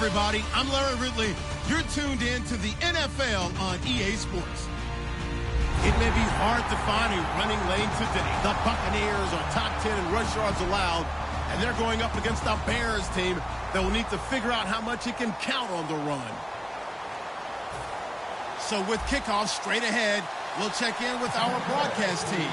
everybody. I'm Larry Ridley. You're tuned in to the NFL on EA Sports. It may be hard to find a running lane today. The Buccaneers are top 10 in rush yards allowed, and they're going up against a Bears team that will need to figure out how much it can count on the run. So with kickoff straight ahead, we'll check in with our broadcast team.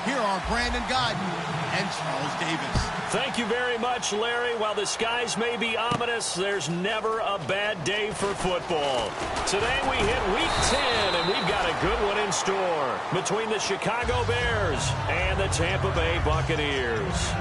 Here are Brandon Godden and Charles Davis. Thank you very much, Larry. While the skies may be ominous, there's never a bad day for football. Today we hit Week 10, and we've got a good one in store between the Chicago Bears and the Tampa Bay Buccaneers.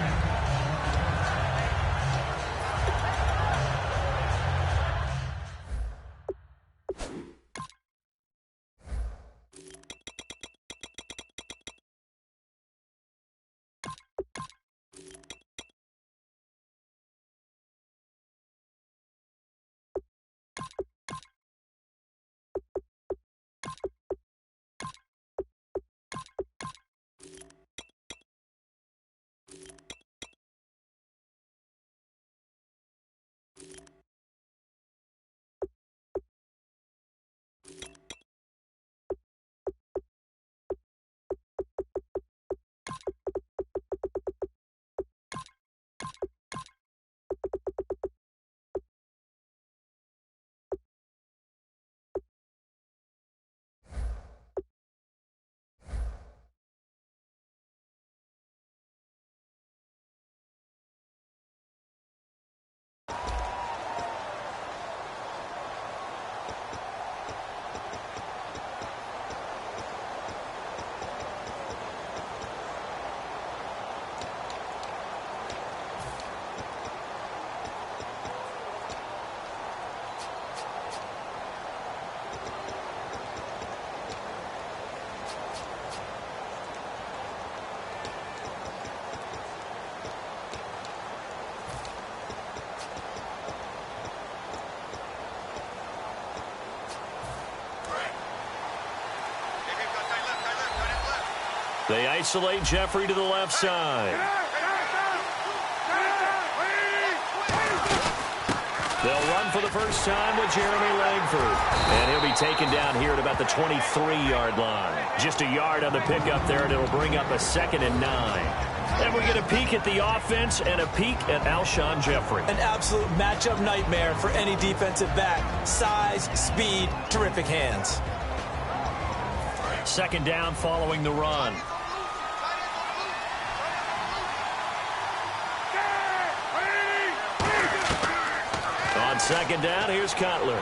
They isolate Jeffrey to the left side. They'll run for the first time with Jeremy Langford. And he'll be taken down here at about the 23-yard line. Just a yard on the pickup there, and it'll bring up a 2nd and 9. And we get a peek at the offense and a peek at Alshon Jeffrey. An absolute matchup nightmare for any defensive back. Size, speed, terrific hands. 2nd down following the run. On 2nd down, here's Cutler.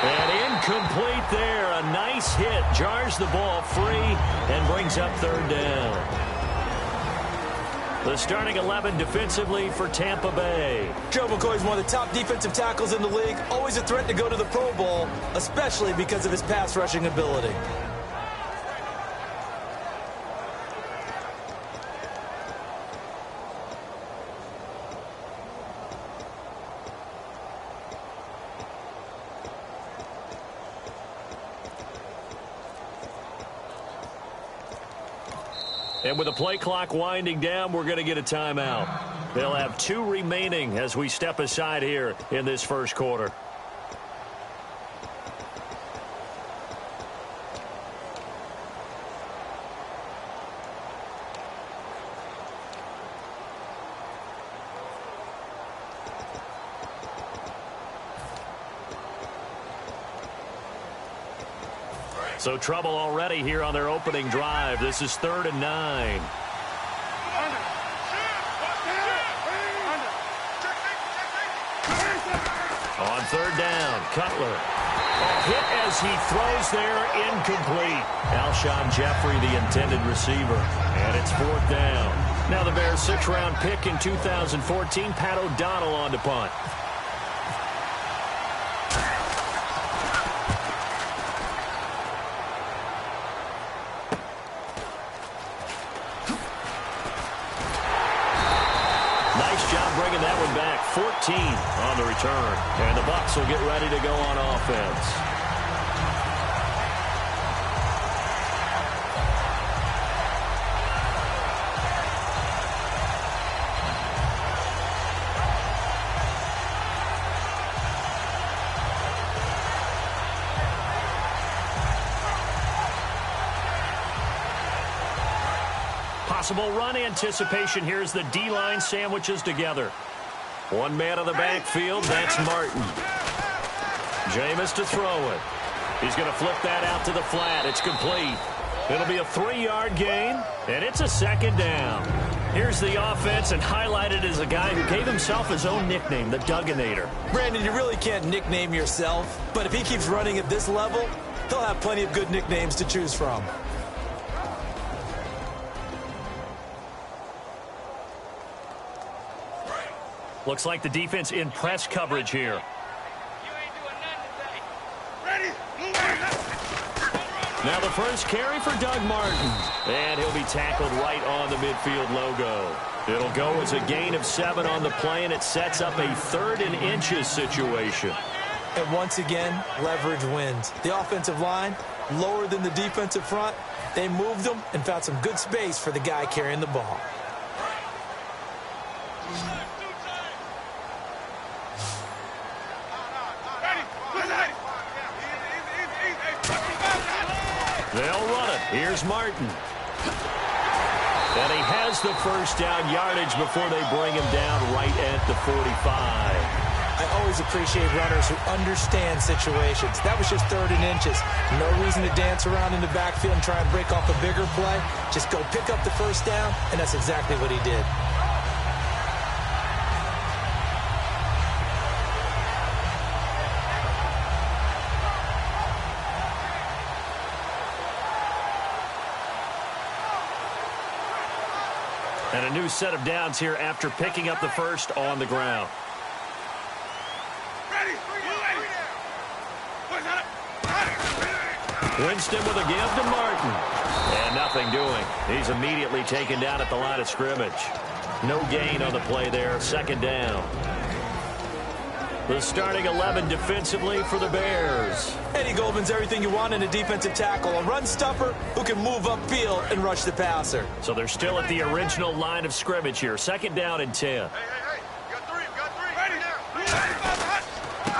And incomplete there. A nice hit. Jars the ball free and brings up 3rd down. The starting 11 defensively for Tampa Bay. Joe McCoy is one of the top defensive tackles in the league. Always a threat to go to the Pro Bowl, especially because of his pass rushing ability. And with the play clock winding down, we're going to get a timeout. They'll have 2 remaining as we step aside here in this first quarter. So trouble already here on their opening drive. This is 3rd and 9. On 3rd down, Cutler. A hit as he throws there, incomplete. Alshon Jeffrey, the intended receiver. And it's 4th down. Now the Bears' 6th-round pick in 2014, Pat O'Donnell on to punt. Bringing that one back, 14 on the return. And the Bucs will get ready to go on offense. possible run anticipation here as the D-line sandwiches together. One man on the backfield, that's Martin. Jameis to throw it. He's going to flip that out to the flat. It's complete. It'll be a 3-yard gain, and it's a second down. Here's the offense, and highlighted as a guy who gave himself his own nickname, the Dugginator. Brandon, you really can't nickname yourself, but if he keeps running at this level, he'll have plenty of good nicknames to choose from. Looks like the defense in press coverage here. Now the first carry for Doug Martin. And he'll be tackled right on the midfield logo. It'll go as a gain of 7 on the play, and it sets up a 3rd and inches situation. And once again, leverage wins. The offensive line, lower than the defensive front. They moved them and found some good space for the guy carrying the ball. They'll run it. Here's Martin. And he has the first down yardage before they bring him down right at the 45. I always appreciate runners who understand situations. That was just 3rd and inches. No reason to dance around in the backfield and try and break off a bigger play. Just go pick up the first down, and that's exactly what he did. And a new set of downs here after picking up the first on the ground. Winston with a give to Martin. And nothing doing. He's immediately taken down at the line of scrimmage. No gain on the play there. Second down. The starting 11 defensively for the Bears. Eddie Goldman's everything you want in a defensive tackle. A run stuffer who can move upfield and rush the passer. So they're still at the original line of scrimmage here. Second down and 10. Hey, we got three. Ready now.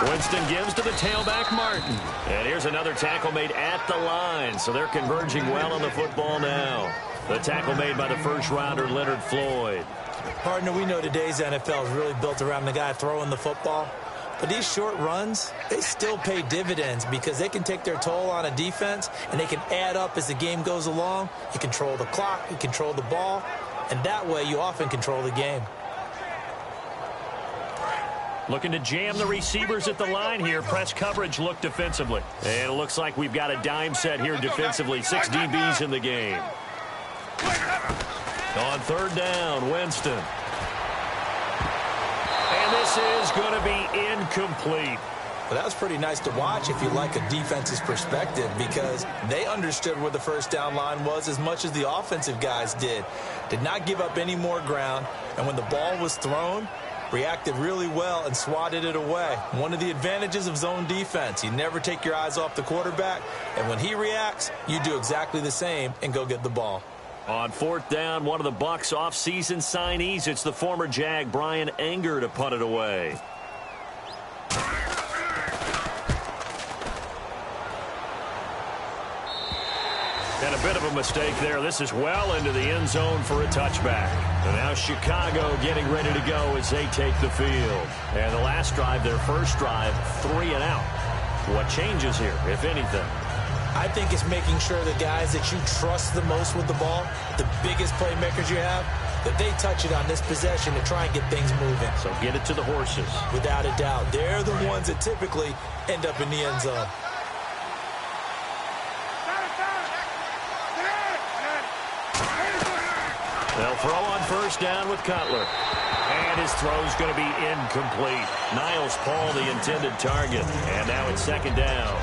Winston gives to the tailback Martin. And here's another tackle made at the line. So they're converging well on the football now. The tackle made by the first-rounder Leonard Floyd. Partner, we know today's NFL is really built around the guy throwing the football. But these short runs, they still pay dividends because they can take their toll on a defense, and they can add up as the game goes along. You control the clock, you control the ball, and that way you often control the game. Looking to jam the receivers at the line here. Press coverage look defensively. And it looks like we've got a dime set here defensively. 6 DBs in the game. On 3rd down, Winston. And this is going to be incomplete. Well, that was pretty nice to watch if you like a defense's perspective because they understood where the first down line was as much as the offensive guys did. Did not give up any more ground, and when the ball was thrown, reacted really well and swatted it away. One of the advantages of zone defense, you never take your eyes off the quarterback, and when he reacts, you do exactly the same and go get the ball. On 4th down, one of the Bucs offseason signees. It's the former Jag, Brian Anger, to punt it away. And a bit of a mistake there. This is well into the end zone for a touchback. And now Chicago getting ready to go as they take the field. And the last drive, their first drive, 3 and out. What changes here, if anything? I think it's making sure the guys that you trust the most with the ball, the biggest playmakers you have, that they touch it on this possession to try and get things moving. So get it to the horses. Without a doubt. They're the ones that typically end up in the end zone. They'll throw on 1st down with Cutler. And his throw's going to be incomplete. Niles Paul, the intended target. And now it's 2nd down.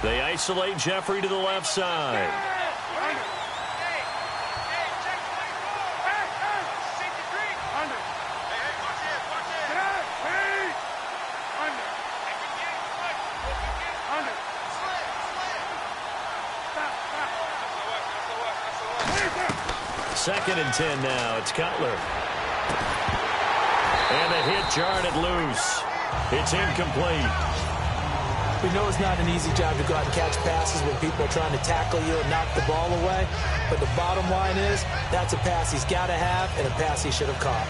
They isolate Jeffrey to the left side. 2nd and 10 now. It's Cutler. And the hit jarred it loose. It's incomplete. We know it's not an easy job to go out and catch passes when people are trying to tackle you and knock the ball away. But the bottom line is, that's a pass he's got to have and a pass he should have caught.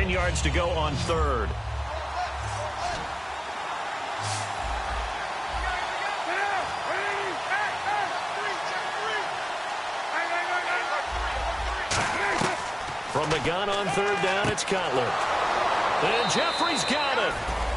Yards to go on 3rd. From the gun on 3rd down, it's Cutler. And Jeffrey's got it.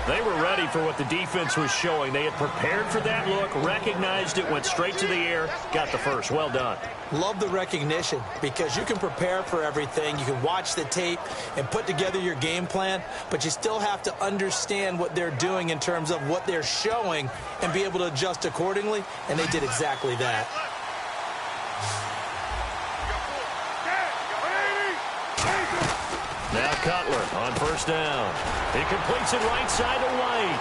They were ready for what the defense was showing. They had prepared for that look, recognized it, went straight to the air, got the first. Well done. Love the recognition because you can prepare for everything. You can watch the tape and put together your game plan, but you still have to understand what they're doing in terms of what they're showing and be able to adjust accordingly, and they did exactly that. Now Cutler on 1st down. He completes it right side to White.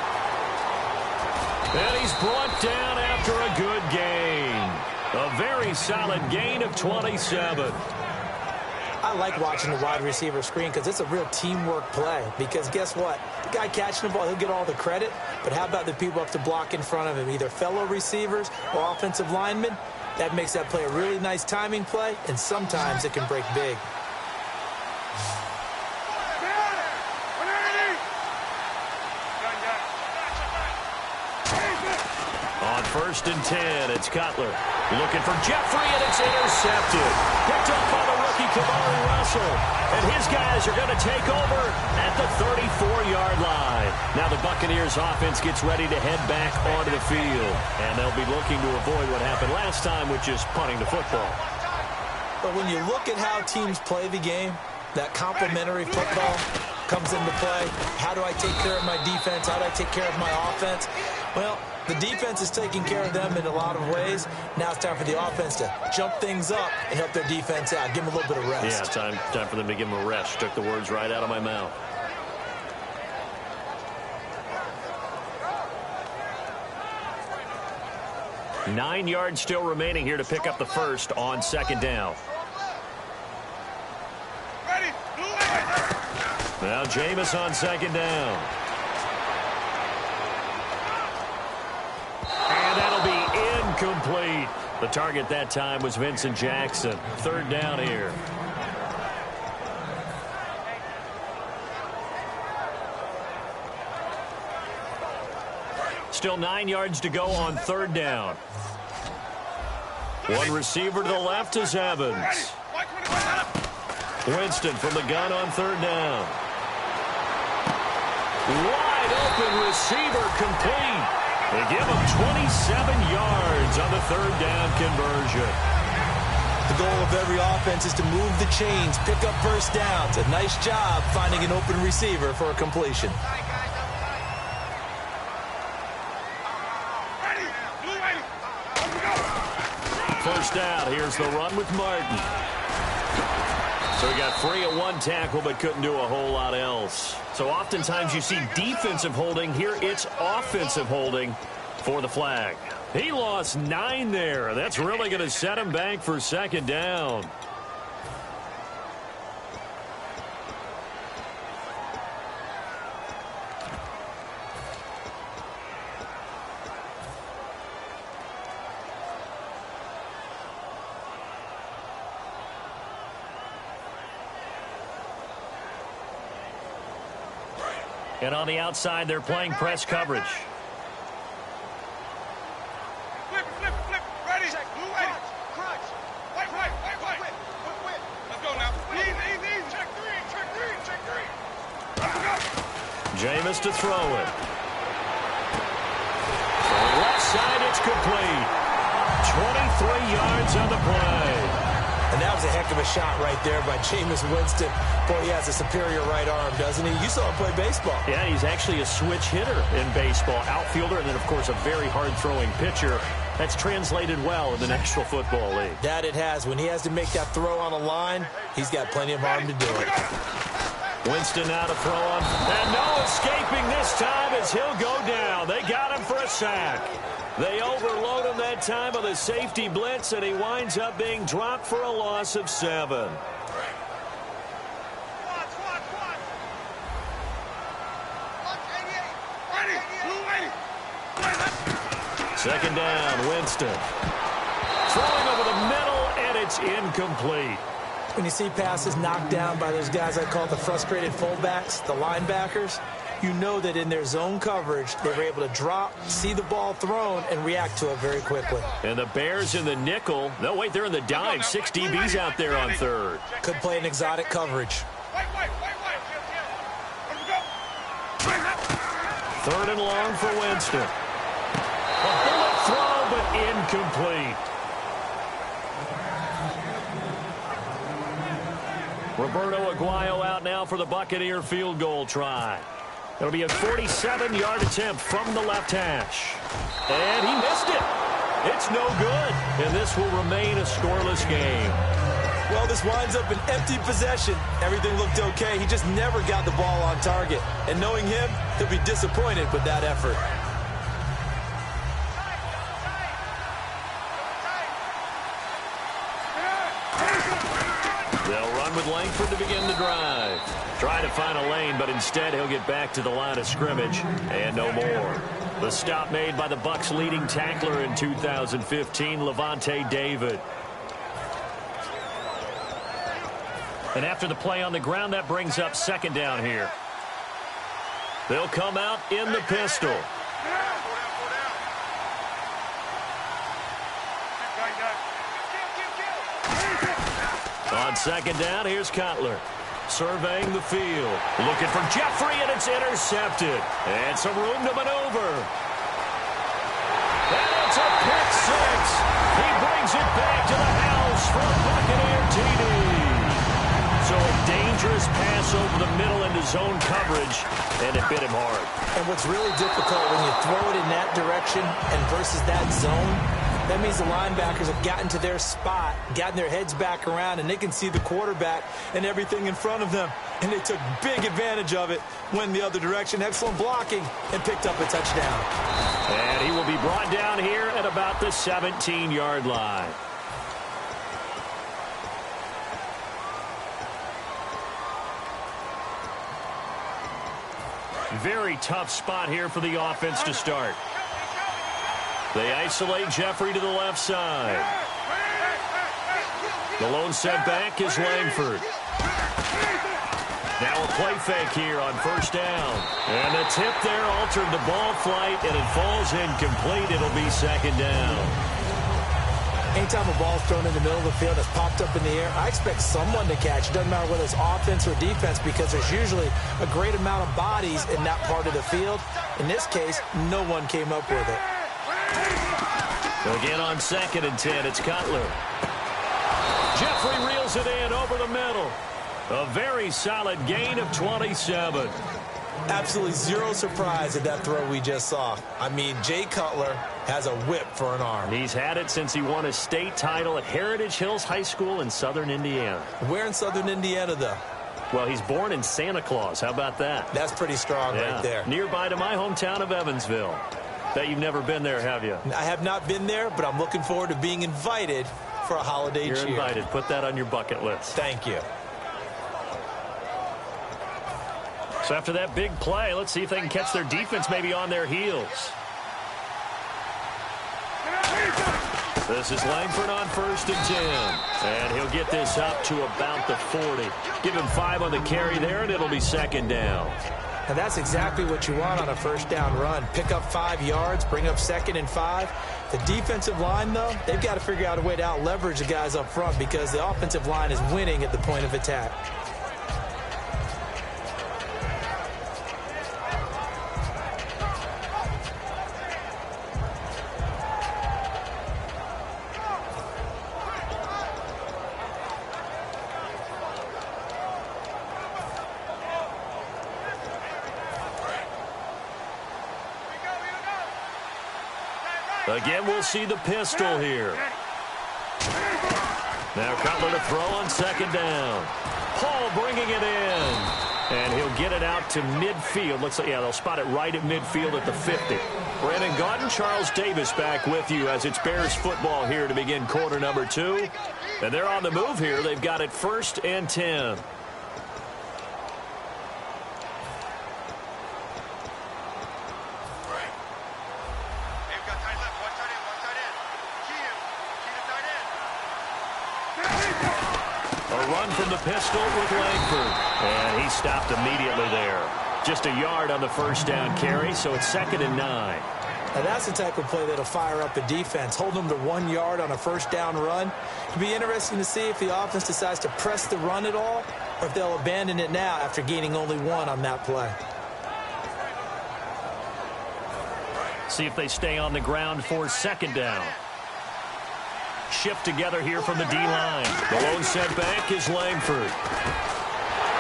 And he's brought down after a good gain. A very solid gain of 27. I like watching the wide receiver screen because it's a real teamwork play. Because guess what? The guy catching the ball, he'll get all the credit. But how about the people up to block in front of him, either fellow receivers or offensive linemen? That makes that play a really nice timing play, and sometimes it can break big. On 1st and 10, it's Cutler. Looking for Jeffrey, and it's intercepted. Picked up by the rookie, Kamari Russell. And his guys are going to take over at the 34-yard line. Now the Buccaneers offense gets ready to head back onto the field. And they'll be looking to avoid what happened last time, which is punting the football. But when you look at how teams play the game, that complementary football comes into play. How do I take care of my defense? How do I take care of my offense? Well, the defense is taking care of them in a lot of ways. Now it's time for the offense to jump things up and help their defense out. Give them a little bit of rest. Yeah, time for them to give them a rest. Took the words right out of my mouth. Nine yards still remaining here to pick up the first on 2nd down. Now Jameis on 2nd down. And that'll be incomplete. The target that time was Vincent Jackson. 3rd down here. Still 9 yards to go on 3rd down. One receiver to the left is Evans. Winston from the gun on 3rd down. Wide open receiver complete. They give him 27 yards on the 3rd down conversion. The goal of every offense is to move the chains, pick up first downs. A nice job finding an open receiver for a completion. First down. Here's the run with Martin. So he got free at one tackle but couldn't do a whole lot else. So oftentimes you see defensive holding. Here it's offensive holding for the flag. He lost 9 there. That's really going to set him back for 2nd down. And on the outside, they're playing press coverage. Flip, ready, blue, ready. Crunch. Wait. Let's go now. Easy. Check three. Let's go. Jameis to throw it. From the left side, it's complete. 23 yards on the play. And that was a heck of a shot right there by Jameis Winston. Boy, he has a superior right arm, doesn't he? You saw him play baseball. Yeah, he's actually a switch hitter in baseball. Outfielder and then, of course, a very hard-throwing pitcher. That's translated well in the National Football League. That it has. When he has to make that throw on a line, he's got plenty of arm to do it. Winston now to throw on. And no escaping this time as he'll go down. They got him for a sack. They overload him that time with a safety blitz, and he winds up being dropped for a loss of 7. Second down, Winston. Throwing over the middle, and it's incomplete. When you see passes knocked down by those guys I call the frustrated fullbacks, the linebackers, you know that in their zone coverage, they were able to drop, see the ball thrown, and react to it very quickly. And the Bears in the nickel. No, wait, they're in the dime. 6 DBs out there on third. Could play an exotic coverage. Third and long for Winston. A bullet throw, but incomplete. Roberto Aguayo out now for the Buccaneer field goal try. It'll be a 47-yard attempt from the left hash. And he missed it. It's no good. And this will remain a scoreless game. Well, this winds up an empty possession. Everything looked okay. He just never got the ball on target. And knowing him, he'll be disappointed with that effort. They'll run with Langford to begin the drive. Try to find a lane, but instead he'll get back to the line of scrimmage and no more. The stop made by the Bucs' leading tackler in 2015, Levante David. And after the play on the ground, that brings up second down here. They'll come out in the pistol. On second down, here's Cutler. Surveying the field. Looking for Jeffrey, and it's intercepted. And some room to maneuver. And it's a pick six. He brings it back to the house for a Buccaneer TD. So a dangerous pass over the middle into zone coverage, and it bit him hard. And what's really difficult when you throw it in that direction and versus that zone, that means the linebackers have gotten to their spot, gotten their heads back around, and they can see the quarterback and everything in front of them. And they took big advantage of it, went the other direction, excellent blocking, and picked up a touchdown. And he will be brought down here at about the 17-yard line. Very tough spot here for the offense to start. They isolate Jeffrey to the left side. The lone set back is Langford. Now a play fake here on first down. And the tip there altered the ball flight, and it falls incomplete. It'll be second down. Anytime a ball's thrown in the middle of the field that's popped up in the air, I expect someone to catch. It doesn't matter whether it's offense or defense, because there's usually a great amount of bodies in that part of the field. In this case, no one came up with it. Again on second and 10, it's Cutler. Jeffrey reels it in over the middle. A very solid gain of 27. Absolutely zero surprise at that throw we just saw. I mean, Jay Cutler has a whip for an arm. He's had it since he won a state title at Heritage Hills High School in southern Indiana. Where in southern Indiana, though? Well, he's born in Santa Claus. How about that? That's pretty strong right there. Nearby to my hometown of Evansville. Bet you've never been there, have you? I have not been there, but I'm looking forward to being invited for a holiday cheer. You're invited. Put that on your bucket list. Thank you. So after that big play, let's see if they can catch their defense maybe on their heels. This is Langford on first and 10. And he'll get this up to about the 40. Give him 5 on the carry there, and it'll be second down. And that's exactly what you want on a first down run. Pick up 5 yards, bring up second and 5. The defensive line, though, they've got to figure out a way to out-leverage the guys up front because the offensive line is winning at the point of attack. Again, we'll see the pistol here. Now Cutler to throw on second down. Paul bringing it in. And he'll get it out to midfield. Looks like, yeah, they'll spot it right at midfield at the 50. Brandon Gaudin, Charles Davis back with you as it's Bears football here to begin quarter number 2. And they're on the move here. They've got it 1st and 10. A run from the pistol with Langford. And he stopped immediately there. Just a yard on the first down carry, so it's 2nd and 9. Now that's the type of play that'll fire up a defense. Hold them to 1 yard on a first down run. It'll be interesting to see if the offense decides to press the run at all, or if they'll abandon it now after gaining only 1 on that play. See if they stay on the ground for 2nd down. Shift together here from the D-line. The lone setback is Langford.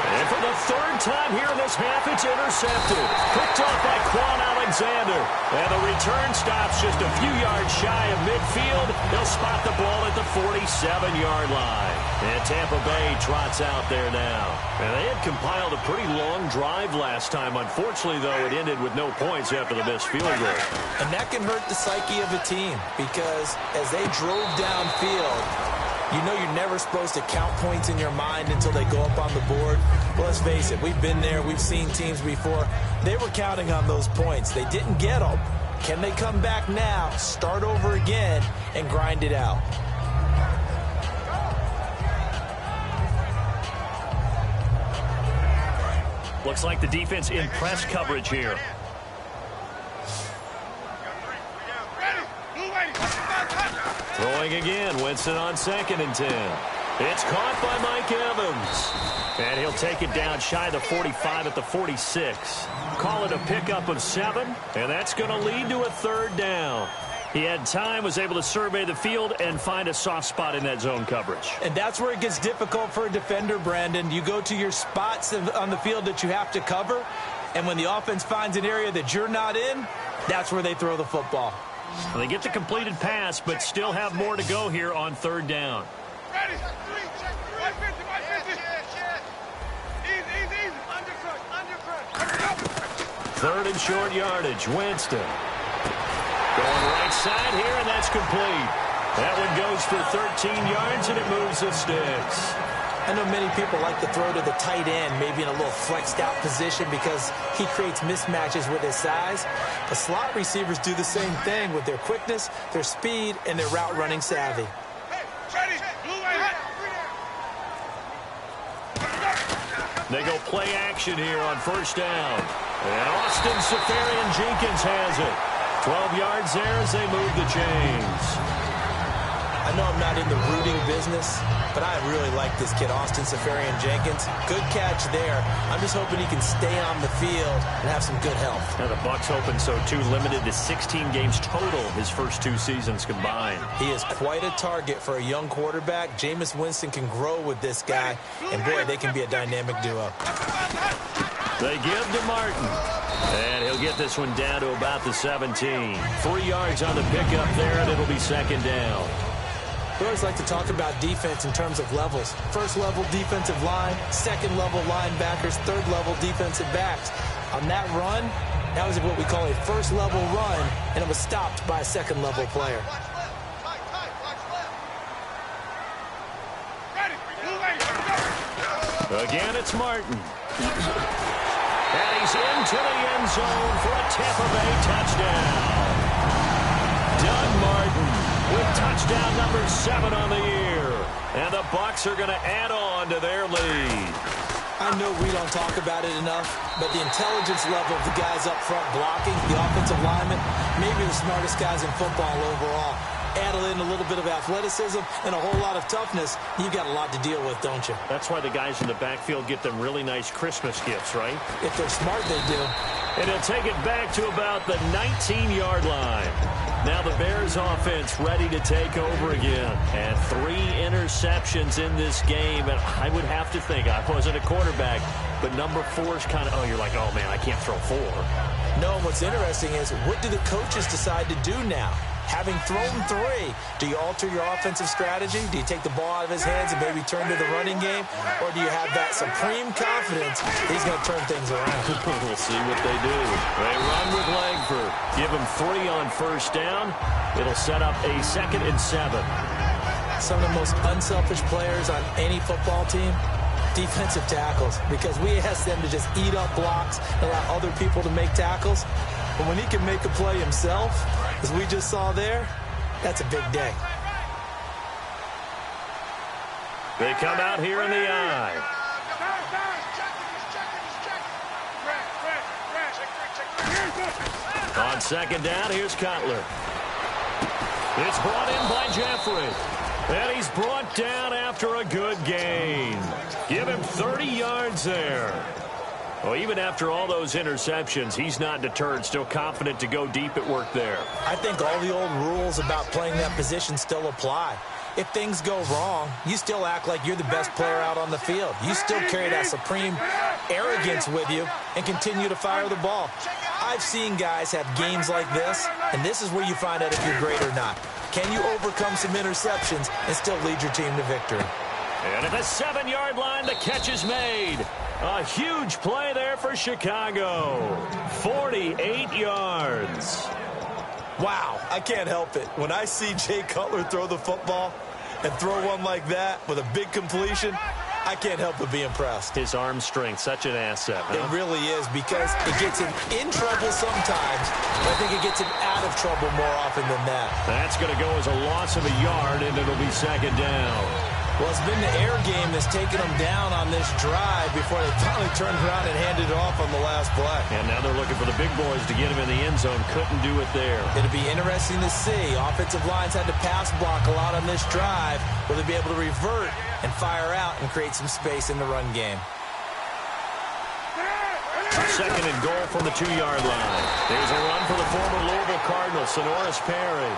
And for the 3rd time here in this half, it's intercepted. Picked off by Quan Alexander. And the return stops just a few yards shy of midfield. They'll spot the ball at the 47-yard line. And Tampa Bay trots out there now. And they had compiled a pretty long drive last time. Unfortunately, though, it ended with no points after the missed field goal. And that can hurt the psyche of a team because as they drove downfield, you know you're never supposed to count points in your mind until they go up on the board. But let's face it, we've been there. We've seen teams before. They were counting on those points. They didn't get them. Can they come back now, start over again, and grind it out? Looks like the defense in press coverage here. Throwing again, Winston on 2nd and 10. It's caught by Mike Evans. And he'll take it down shy of the 45 at the 46. Call it a pickup of 7, and that's going to lead to a 3rd down. He had time, was able to survey the field and find a soft spot in that zone coverage. And that's where it gets difficult for a defender, Brandon. You go to your spots on the field that you have to cover, and when the offense finds an area that you're not in, that's where they throw the football. Well, they get the completed pass, but still have more to go here on 3rd down. Ready? 150, 150. Easy. Undercut. 3rd and short yardage. Winston. Going right side here, and that's complete. That one goes for 13 yards, and it moves the sticks. I know many people like to throw to the tight end, maybe in a little flexed out position because he creates mismatches with his size. But slot receivers do the same thing with their quickness, their speed, and their route running savvy. They go play action here on 1st down. And Austin Seferian-Jenkins has it. 12 yards there as they move the chains. I know I'm not in the rooting business, but I really like this kid, Austin Seferian-Jenkins. Good catch there. I'm just hoping he can stay on the field and have some good health. And the Bucs hoping so, too. Limited to 16 games total his first 2 seasons combined. He is quite a target for a young quarterback. Jameis Winston can grow with this guy, and, boy, they can be a dynamic duo. They give to Martin. And he'll get this one down to about the 17. 3 yards on the pickup there, and it'll be 2nd down. We always like to talk about defense in terms of levels. 1st level defensive line, 2nd level linebackers, 3rd level defensive backs. On that run, that was what we call a 1st level run, and it was stopped by a 2nd level player. Again, it's Martin. And he's into the end zone for a Tampa Bay touchdown. Doug Martin with touchdown number 7 on the year. And the Bucs are going to add on to their lead. I know we don't talk about it enough, but the intelligence level of the guys up front blocking, the offensive linemen, maybe the smartest guys in football overall. Add in a little bit of athleticism and a whole lot of toughness, you've got a lot to deal with, don't you? That's why the guys in the backfield get them really nice Christmas gifts, right? If they're smart, they do. And he'll take it back to about the 19-yard line. Now the Bears offense ready to take over again. And 3 interceptions in this game. And I would have to think, I wasn't a quarterback, but number 4 is kind of, oh, you're like, oh, man, I can't throw 4. No, what's interesting is, what do the coaches decide to do now? Having thrown 3, do you alter your offensive strategy? Do you take the ball out of his hands and maybe turn to the running game? Or do you have that supreme confidence he's going to turn things around? We'll see what they do. They run with Langford. Give him 3 on first down. It'll set up a 2nd and 7. Some of the most unselfish players on any football team, defensive tackles, because we ask them to just eat up blocks and allow other people to make tackles. But when he can make a play himself, as we just saw there, that's a big day. They come out here in the eye. On 2nd down, here's Cutler. It's brought in by Jeffrey. And he's brought down after a good gain. Give him 30 yards there. Well, even after all those interceptions, he's not deterred, still confident to go deep at work there. I think all the old rules about playing that position still apply. If things go wrong, you still act like you're the best player out on the field. You still carry that supreme arrogance with you and continue to fire the ball. I've seen guys have games like this, and this is where you find out if you're great or not. Can you overcome some interceptions and still lead your team to victory? And at the 7-yard line, the catch is made. A huge play there for Chicago. 48 yards. Wow, I can't help it. When I see Jay Cutler throw the football and throw one like that with a big completion, I can't help but be impressed. His arm strength, such an asset. Huh? It really is, because it gets him in trouble sometimes, but I think it gets him out of trouble more often than that. That's going to go as a loss of a yard, and it'll be 2nd down. Well, it's been the air game that's taken them down on this drive before they finally turned around and handed it off on the last play. And now they're looking for the big boys to get him in the end zone. Couldn't do it there. It'll be interesting to see. Offensive lines had to pass block a lot on this drive. Will they be able to revert and fire out and create some space in the run game? 2nd and goal from the 2-yard line. There's a run for the former Louisville Cardinal, Sonoris Perry.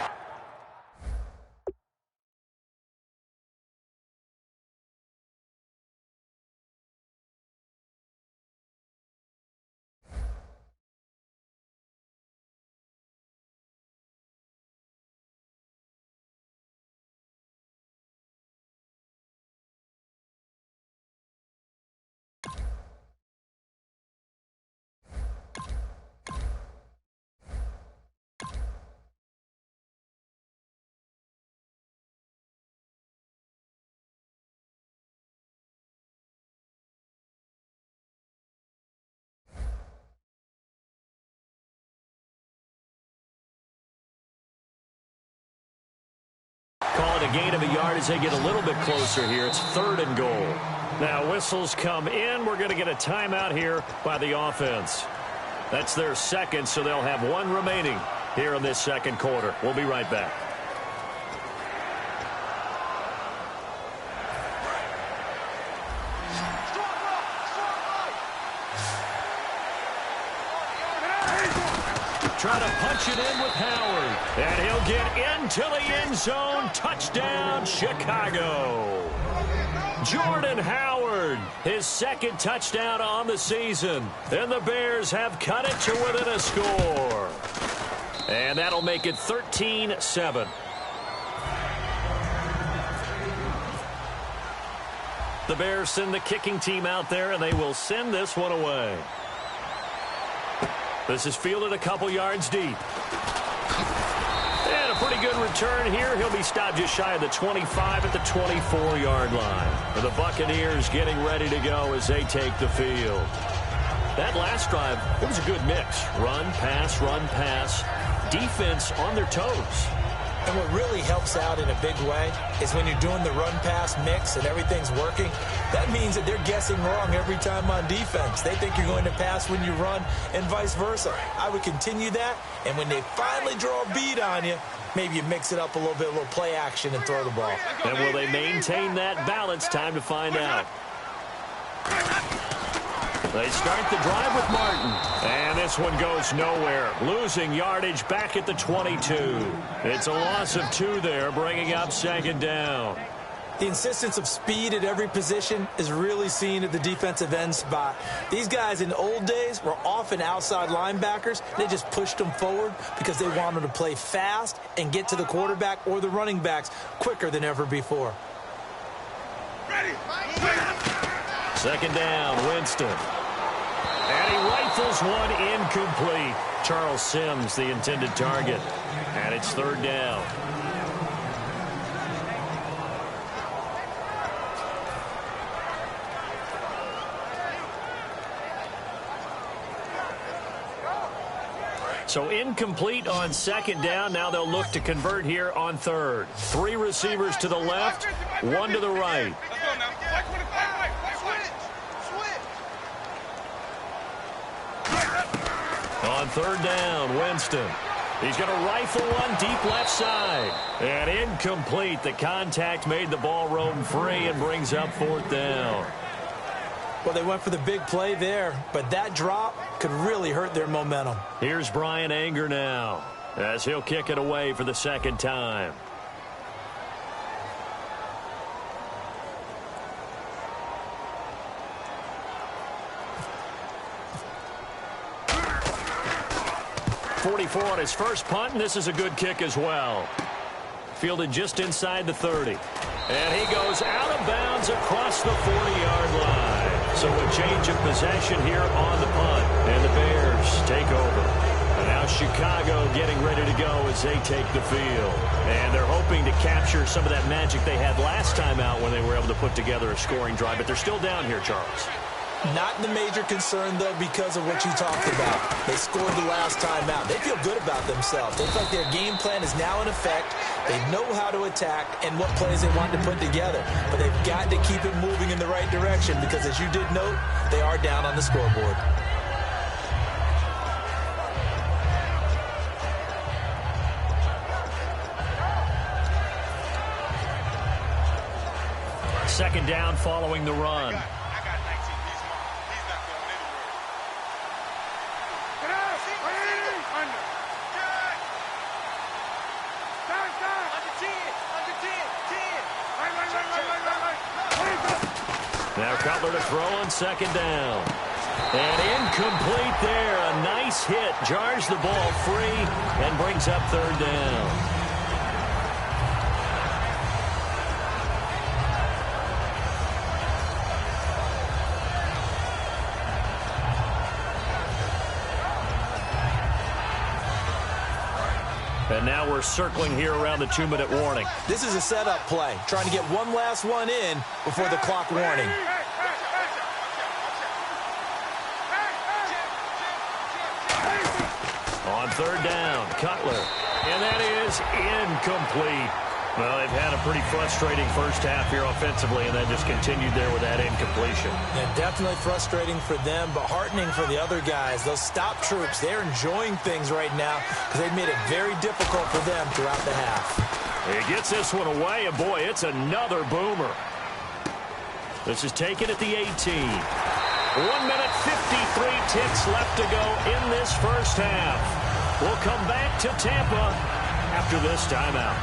Call it a gain of a yard as they get a little bit closer here. It's 3rd and goal. Now whistles come in. We're going to get a timeout here by the offense. That's their 2nd, so they'll have 1 remaining here in this 2nd quarter. We'll be right back. Trying to punch it in with Howard. And he'll get into the end zone. Touchdown, Chicago. Jordan Howard, his 2nd touchdown on the season. And the Bears have cut it to within a score. And that'll make it 13-7. The Bears send the kicking team out there, and they will send this one away. This is fielded a couple yards deep. And a pretty good return here. He'll be stopped just shy of the 25 at the 24-yard line. And the Buccaneers getting ready to go as they take the field. That last drive, it was a good mix. Run, pass, defense on their toes. And what really helps out in a big way is when you're doing the run-pass mix and everything's working, that means that they're guessing wrong every time on defense. They think you're going to pass when you run and vice versa. I would continue that, and when they finally draw a beat on you, maybe you mix it up a little bit, play action, and throw the ball. And will they maintain that balance? Time to find out. They start the drive with Martin. And this one goes nowhere. Losing yardage back at the 22. It's a loss of 2 there, bringing up 2nd down. The insistence of speed at every position is really seen at the defensive end spot. These guys in the old days were often outside linebackers. They just pushed them forward because they wanted to play fast and get to the quarterback or the running backs quicker than ever before. Ready. Second down, Winston. And he rifles one incomplete. Charles Sims, the intended target. And it's third down. So incomplete on second down. Now they'll look to convert here on third. 3 receivers to the left, 1 to the right. Let's go now. On third down, Winston. He's going to rifle one deep left side. And incomplete. The contact made the ball roam free and brings up fourth down. Well, they went for the big play there, but that drop could really hurt their momentum. Here's Brian Anger now as he'll kick it away for the second time. .44 on his first punt, and this is a good kick as well. Fielded just inside the 30. And he goes out of bounds across the 40-yard line. So a change of possession here on the punt. And the Bears take over. And now Chicago getting ready to go as they take the field. And they're hoping to capture some of that magic they had last time out when they were able to put together a scoring drive. But they're still down here, Charles. Not the major concern, though, because of what you talked about. They scored the last time out. They feel good about themselves. They feel like their game plan is now in effect. They know how to attack and what plays they want to put together. But they've got to keep it moving in the right direction because, as you did note, they are down on the scoreboard. Second down following the run. Now Cutler to throw on second down. And incomplete there. A nice hit. Jars the ball free and brings up third down. And now we're circling here around the 2-minute warning. This is a setup play, trying to get one last one in before the clock warning. On third down, Cutler. And that is incomplete. Well, they've had a pretty frustrating first half here offensively, and then just continued there with that incompletion. Yeah, definitely frustrating for them, but heartening for the other guys. Those stop troops, they're enjoying things right now because they've made it very difficult for them throughout the half. He gets this one away, and boy, it's another boomer. This is taken at the 18. 1 minute, 53 ticks left to go in this first half. We'll come back to Tampa after this timeout.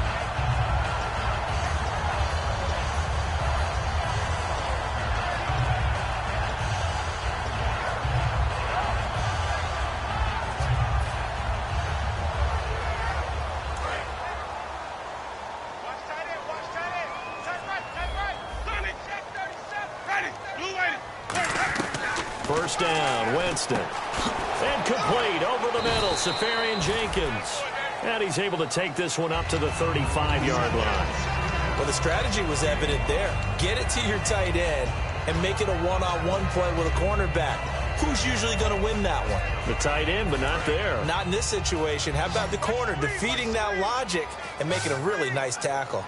First down, Winston. And complete over the middle, Safarian Jenkins. And he's able to take this one up to the 35-yard line. Well, the strategy was evident there. Get it to your tight end and make it a one-on-one play with a cornerback. Who's usually going to win that one? The tight end, but not there. Not in this situation. How about the corner defeating that logic and making a really nice tackle?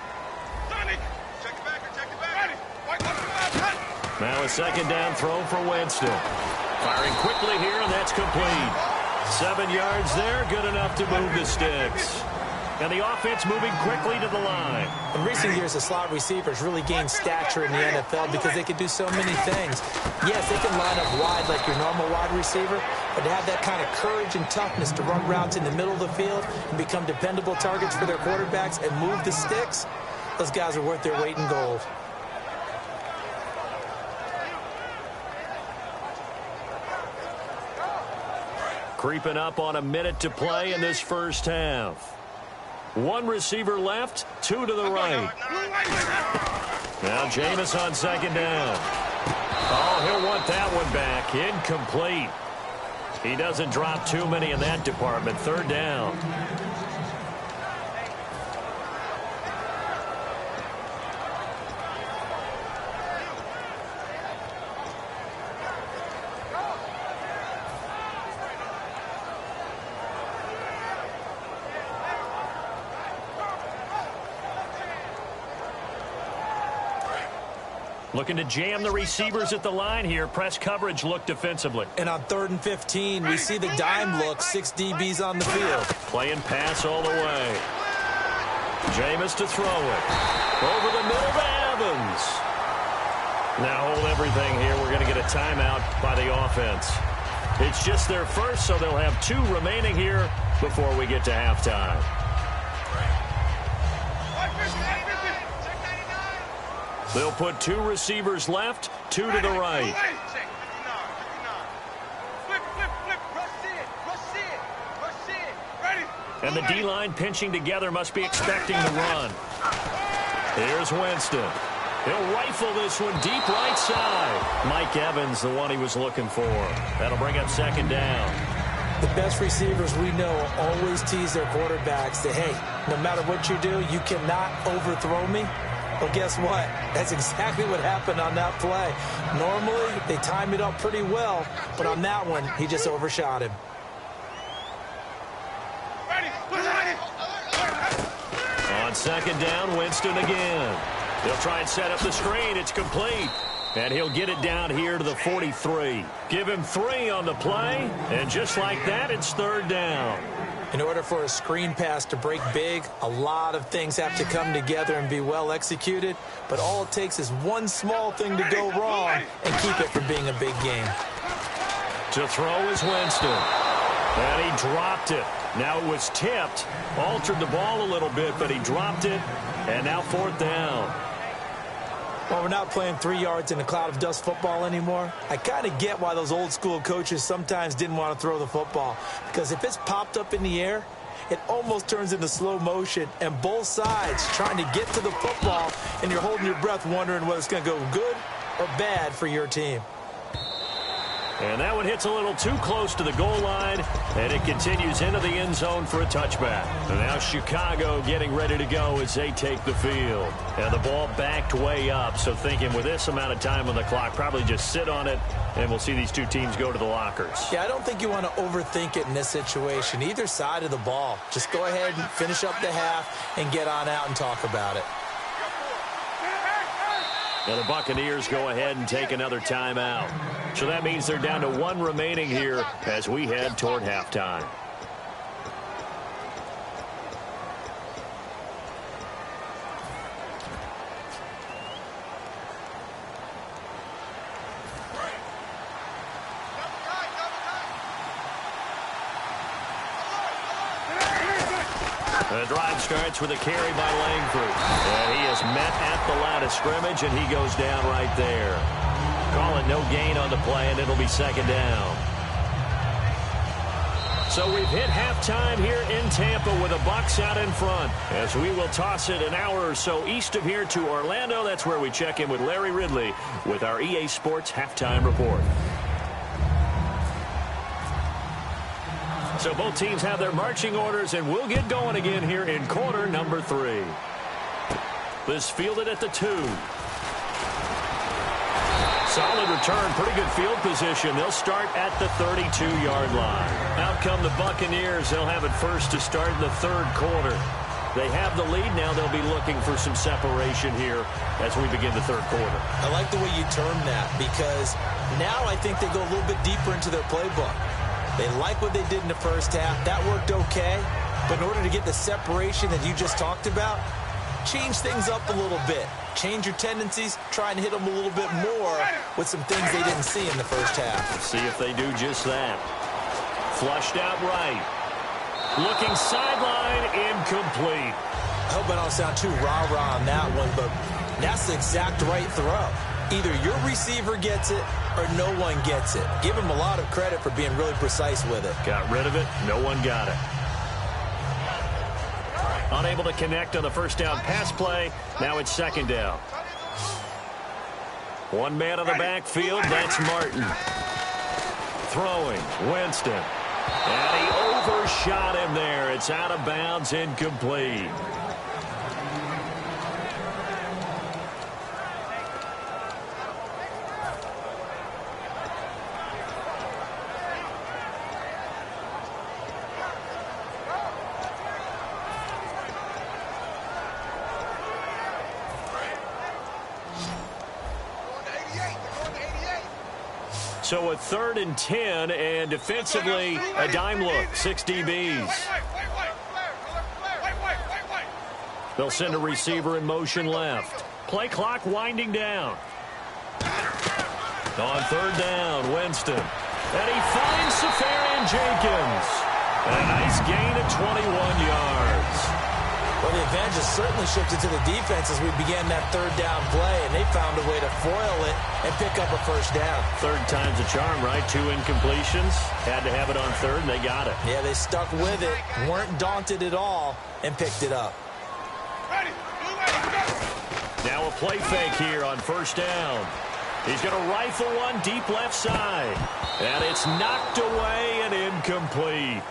Now a second down throw for Winston. Firing quickly here, and that's complete. 7 yards there, good enough to move the sticks. And the offense moving quickly to the line. In recent years, the slot receivers really gained stature in the NFL because they can do so many things. Yes, they can line up wide like your normal wide receiver, but to have that kind of courage and toughness to run routes in the middle of the field and become dependable targets for their quarterbacks and move the sticks, Those guys are worth their weight in gold. Creeping up on a minute to play in this first half. One receiver left, two to the right. Now Jameis on second down. Oh, he'll want that one back. Incomplete. He doesn't drop too many in that department. Third down. Looking to jam the receivers at the line here. Press coverage look defensively. And on 3rd and 15, we see the dime look. 6 DBs on the field. Playing pass all the way. Jameis to throw it. Over the middle to Evans. Now hold everything here. We're going to get a timeout by the offense. It's just their first, so they'll have 2 remaining here before we get to halftime. They'll put 2 receivers left, 2 to the right. And the D-line pinching together must be expecting the run. Here's Winston. He'll rifle this one deep right side. Mike Evans, the one he was looking for. That'll bring up second down. The best receivers we know always tease their quarterbacks that, hey, no matter what you do, you cannot overthrow me. Well, guess what? That's exactly what happened on that play. Normally, they time it up pretty well, but on that one, he just overshot him. On second down, Winston again. They'll try and set up the screen. It's complete. And he'll get it down here to the 43. Give him 3 on the play, and just like that, it's third down. In order for a screen pass to break big, a lot of things have to come together and be well executed. But all it takes is one small thing to go wrong and keep it from being a big game. To throw is Winston. And he dropped it. Now it was tipped. Altered the ball a little bit, but he dropped it. And now fourth down. Well, we're not playing 3 yards in a cloud of dust football anymore. I kind of get why those old school coaches sometimes didn't want to throw the football. Because if it's popped up in the air, it almost turns into slow motion. And both sides trying to get to the football, and you're holding your breath wondering whether it's going to go good or bad for your team. And that one hits a little too close to the goal line, and it continues into the end zone for a touchback. And now Chicago getting ready to go as they take the field. And the ball backed way up, so thinking with this amount of time on the clock, probably just sit on it, and we'll see these 2 teams go to the lockers. Yeah, I don't think you want to overthink it in this situation. Either side of the ball. Just go ahead and finish up the half and get on out and talk about it. And the Buccaneers go ahead and take another timeout. So that means they're down to 1 remaining here as we head toward halftime. The drive starts with a carry by Langford. And he is met at the line of scrimmage, and he goes down right there. Call it no gain on the play, and it'll be second down. So we've hit halftime here in Tampa with the Bucs out in front. As we will toss it an hour or so east of here to Orlando. That's where we check in with Larry Ridley with our EA Sports Halftime Report. So both teams have their marching orders, and we'll get going again here in quarter number 3. This fielded at the 2. Solid return, pretty good field position. They'll start at the 32-yard line. Out come the Buccaneers. They'll have it first to start in the 3rd quarter. They have the lead now. They'll be looking for some separation here as we begin the 3rd quarter. I like the way you term that, because now I think they go a little bit deeper into their playbook. They like what they did in the first half. That worked okay. But in order to get the separation that you just talked about, change things up a little bit. Change your tendencies. Try and hit them a little bit more with some things they didn't see in the first half. Let's see if they do just that. Flushed out right. Looking sideline, incomplete. I hope I don't sound too rah-rah on that one, but that's the exact right throw. Either your receiver gets it or no one gets it. Give him a lot of credit for being really precise with it. Got rid of it. No one got it. Unable to connect on the first down pass play. Now it's second down. One man on the backfield. That's Martin. Throwing. Winston. And he overshot him there. It's out of bounds. Incomplete. So a 3rd and 10, and defensively, a dime look, 6 DBs. They'll send a receiver in motion left. Play clock winding down. On 3rd down, Winston. And he finds Safarian Jenkins. And a nice gain of 21 yards. Well, the advantage has certainly shifted to the defense as we began that 3rd down play, and they found a way to foil it and pick up a first down. 3rd time's a charm, right? 2 incompletions. Had to have it on 3rd, and they got it. Yeah, they stuck with it, weren't daunted at all, and picked it up. Now a play fake here on 1st down. He's going to rifle one deep left side. And it's knocked away and incomplete.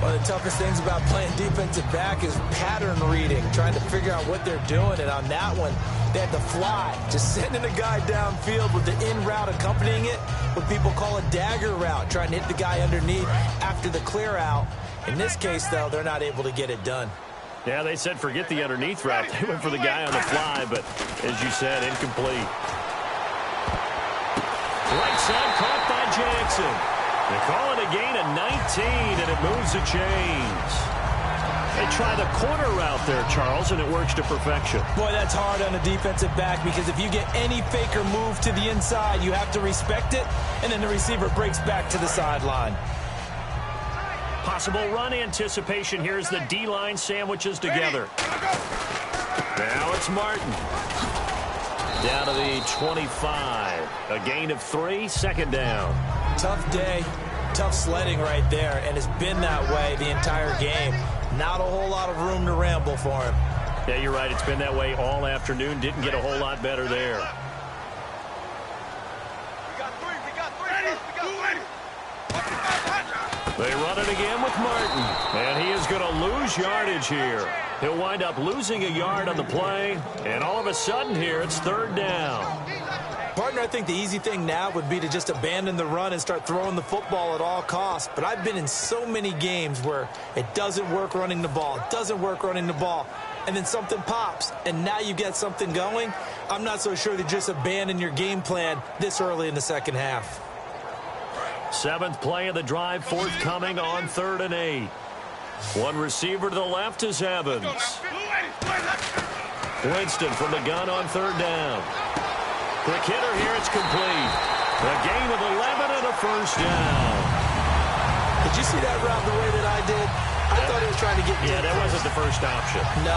One of the toughest things about playing defensive back is pattern reading, trying to figure out what they're doing. And on that one, they had to fly, just sending a guy downfield with the in route accompanying it, what people call a dagger route, trying to hit the guy underneath after the clear out. In this case, though, they're not able to get it done. Yeah, they said forget the underneath route. They went for the guy on the fly, but as you said, incomplete. Right side caught by Jackson. They call it a gain of 19, and it moves the chains. They try the corner route there, Charles, and it works to perfection. Boy, that's hard on a defensive back because if you get any fake or move to the inside, you have to respect it, and then the receiver breaks back to the sideline. Possible run anticipation here as the D-line sandwiches together. Now it's Martin. Down to the 25. A gain of 3, 2nd down. Tough day, tough sledding right there, and it's been that way the entire game. Not a whole lot of room to ramble for him. Yeah, you're right. It's been that way all afternoon. Didn't get a whole lot better there. They run it again with Martin, and he is going to lose yardage here. He'll wind up losing a yard on the play, and all of a sudden here it's 3rd down. Partner, I think the easy thing now would be to just abandon the run and start throwing the football at all costs. But I've been in so many games where it doesn't work running the ball. It doesn't work running the ball. And then something pops, and now you get something going. I'm not so sure to just abandon your game plan this early in the second half. 7th play of the drive forthcoming on 3rd and 8. One receiver to the left is Evans. Winston from the gun on 3rd down. Quick hitter here, it's complete. A gain of 11 and a first down. Did you see that route the way that I did? I thought he was trying to get deep. Yeah, that wasn't the first option. No,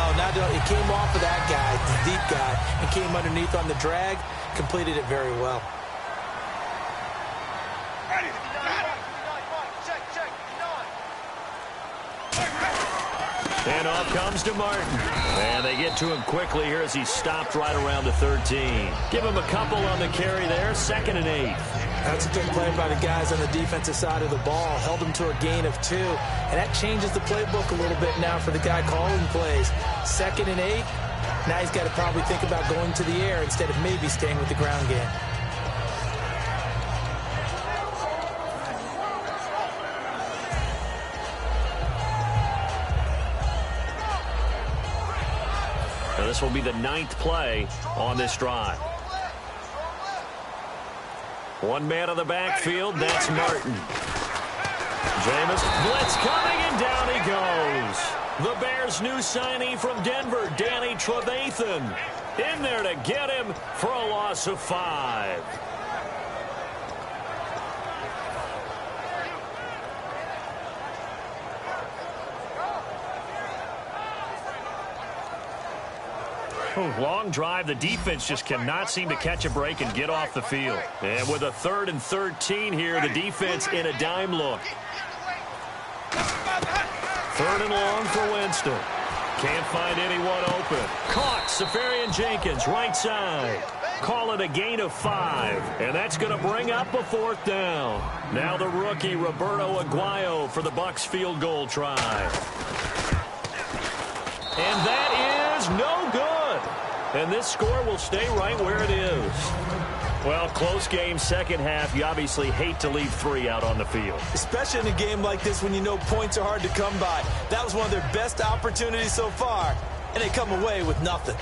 it came off of that guy, the deep guy, and came underneath on the drag, completed it very well. And off comes to Martin. And they get to him quickly here as he stopped right around the 13. Give him a couple on the carry there, 2nd and 8. That's a good play by the guys on the defensive side of the ball. Held him to a gain of 2. And that changes the playbook a little bit now for the guy calling plays. 2nd and 8. Now he's got to probably think about going to the air instead of maybe staying with the ground game. Now this will be the 9th play on this drive. One man on the backfield, that's Martin. Jameis, blitz coming, and down he goes. The Bears' new signee from Denver, Danny Trevathan, in there to get him for a loss of 5. Long drive. The defense just cannot seem to catch a break and get off the field. And with a 3rd and 13 here, the defense in a dime look. 3rd and long for Winston. Can't find anyone open. Caught. Safarian-Jenkins, right side. Call it a gain of 5. And that's going to bring up a 4th down. Now the rookie, Roberto Aguayo, for the Bucs field goal try. And that is no good. And this score will stay right where it is. Well, close game, second half. You obviously hate to leave 3 out on the field. Especially in a game like this when you know points are hard to come by. That was one of their best opportunities so far, and they come away with nothing.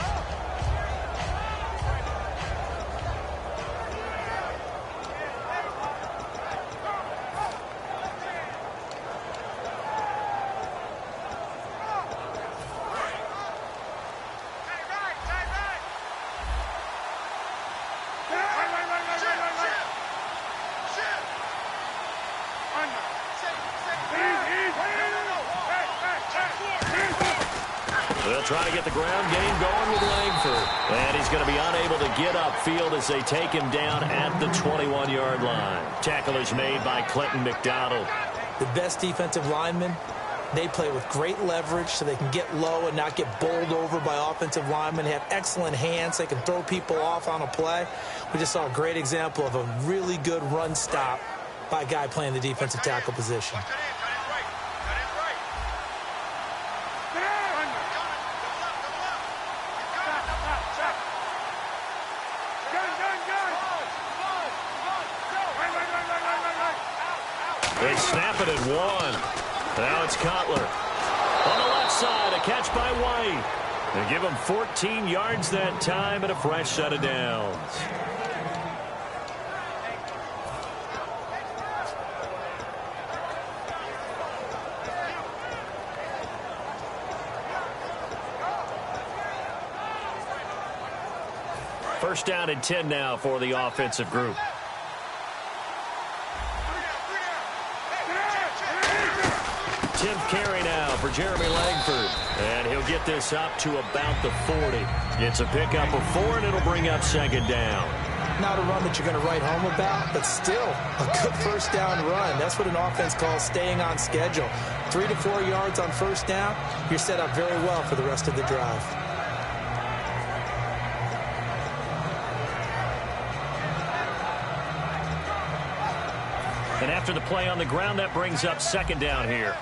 Trying to get the ground game going with Langford. And he's going to be unable to get upfield as they take him down at the 21-yard line. Tackle is made by Clinton McDonald. The best defensive linemen, they play with great leverage so they can get low and not get bowled over by offensive linemen. They have excellent hands. They can throw people off on a play. We just saw a great example of a really good run stop by a guy playing the defensive tackle position. They snap it at 1. Now it's Cutler. On the left side, a catch by White. They give him 14 yards that time and a fresh set of downs. First down and 10 now for the offensive group. Tenth carry now for Jeremy Langford. And he'll get this up to about the 40. It's a pickup of 4, and it'll bring up second down. Not a run that you're going to write home about, but still a good first down run. That's what an offense calls staying on schedule. 3 to 4 yards on first down, you're set up very well for the rest of the drive. And after the play on the ground, that brings up second down here.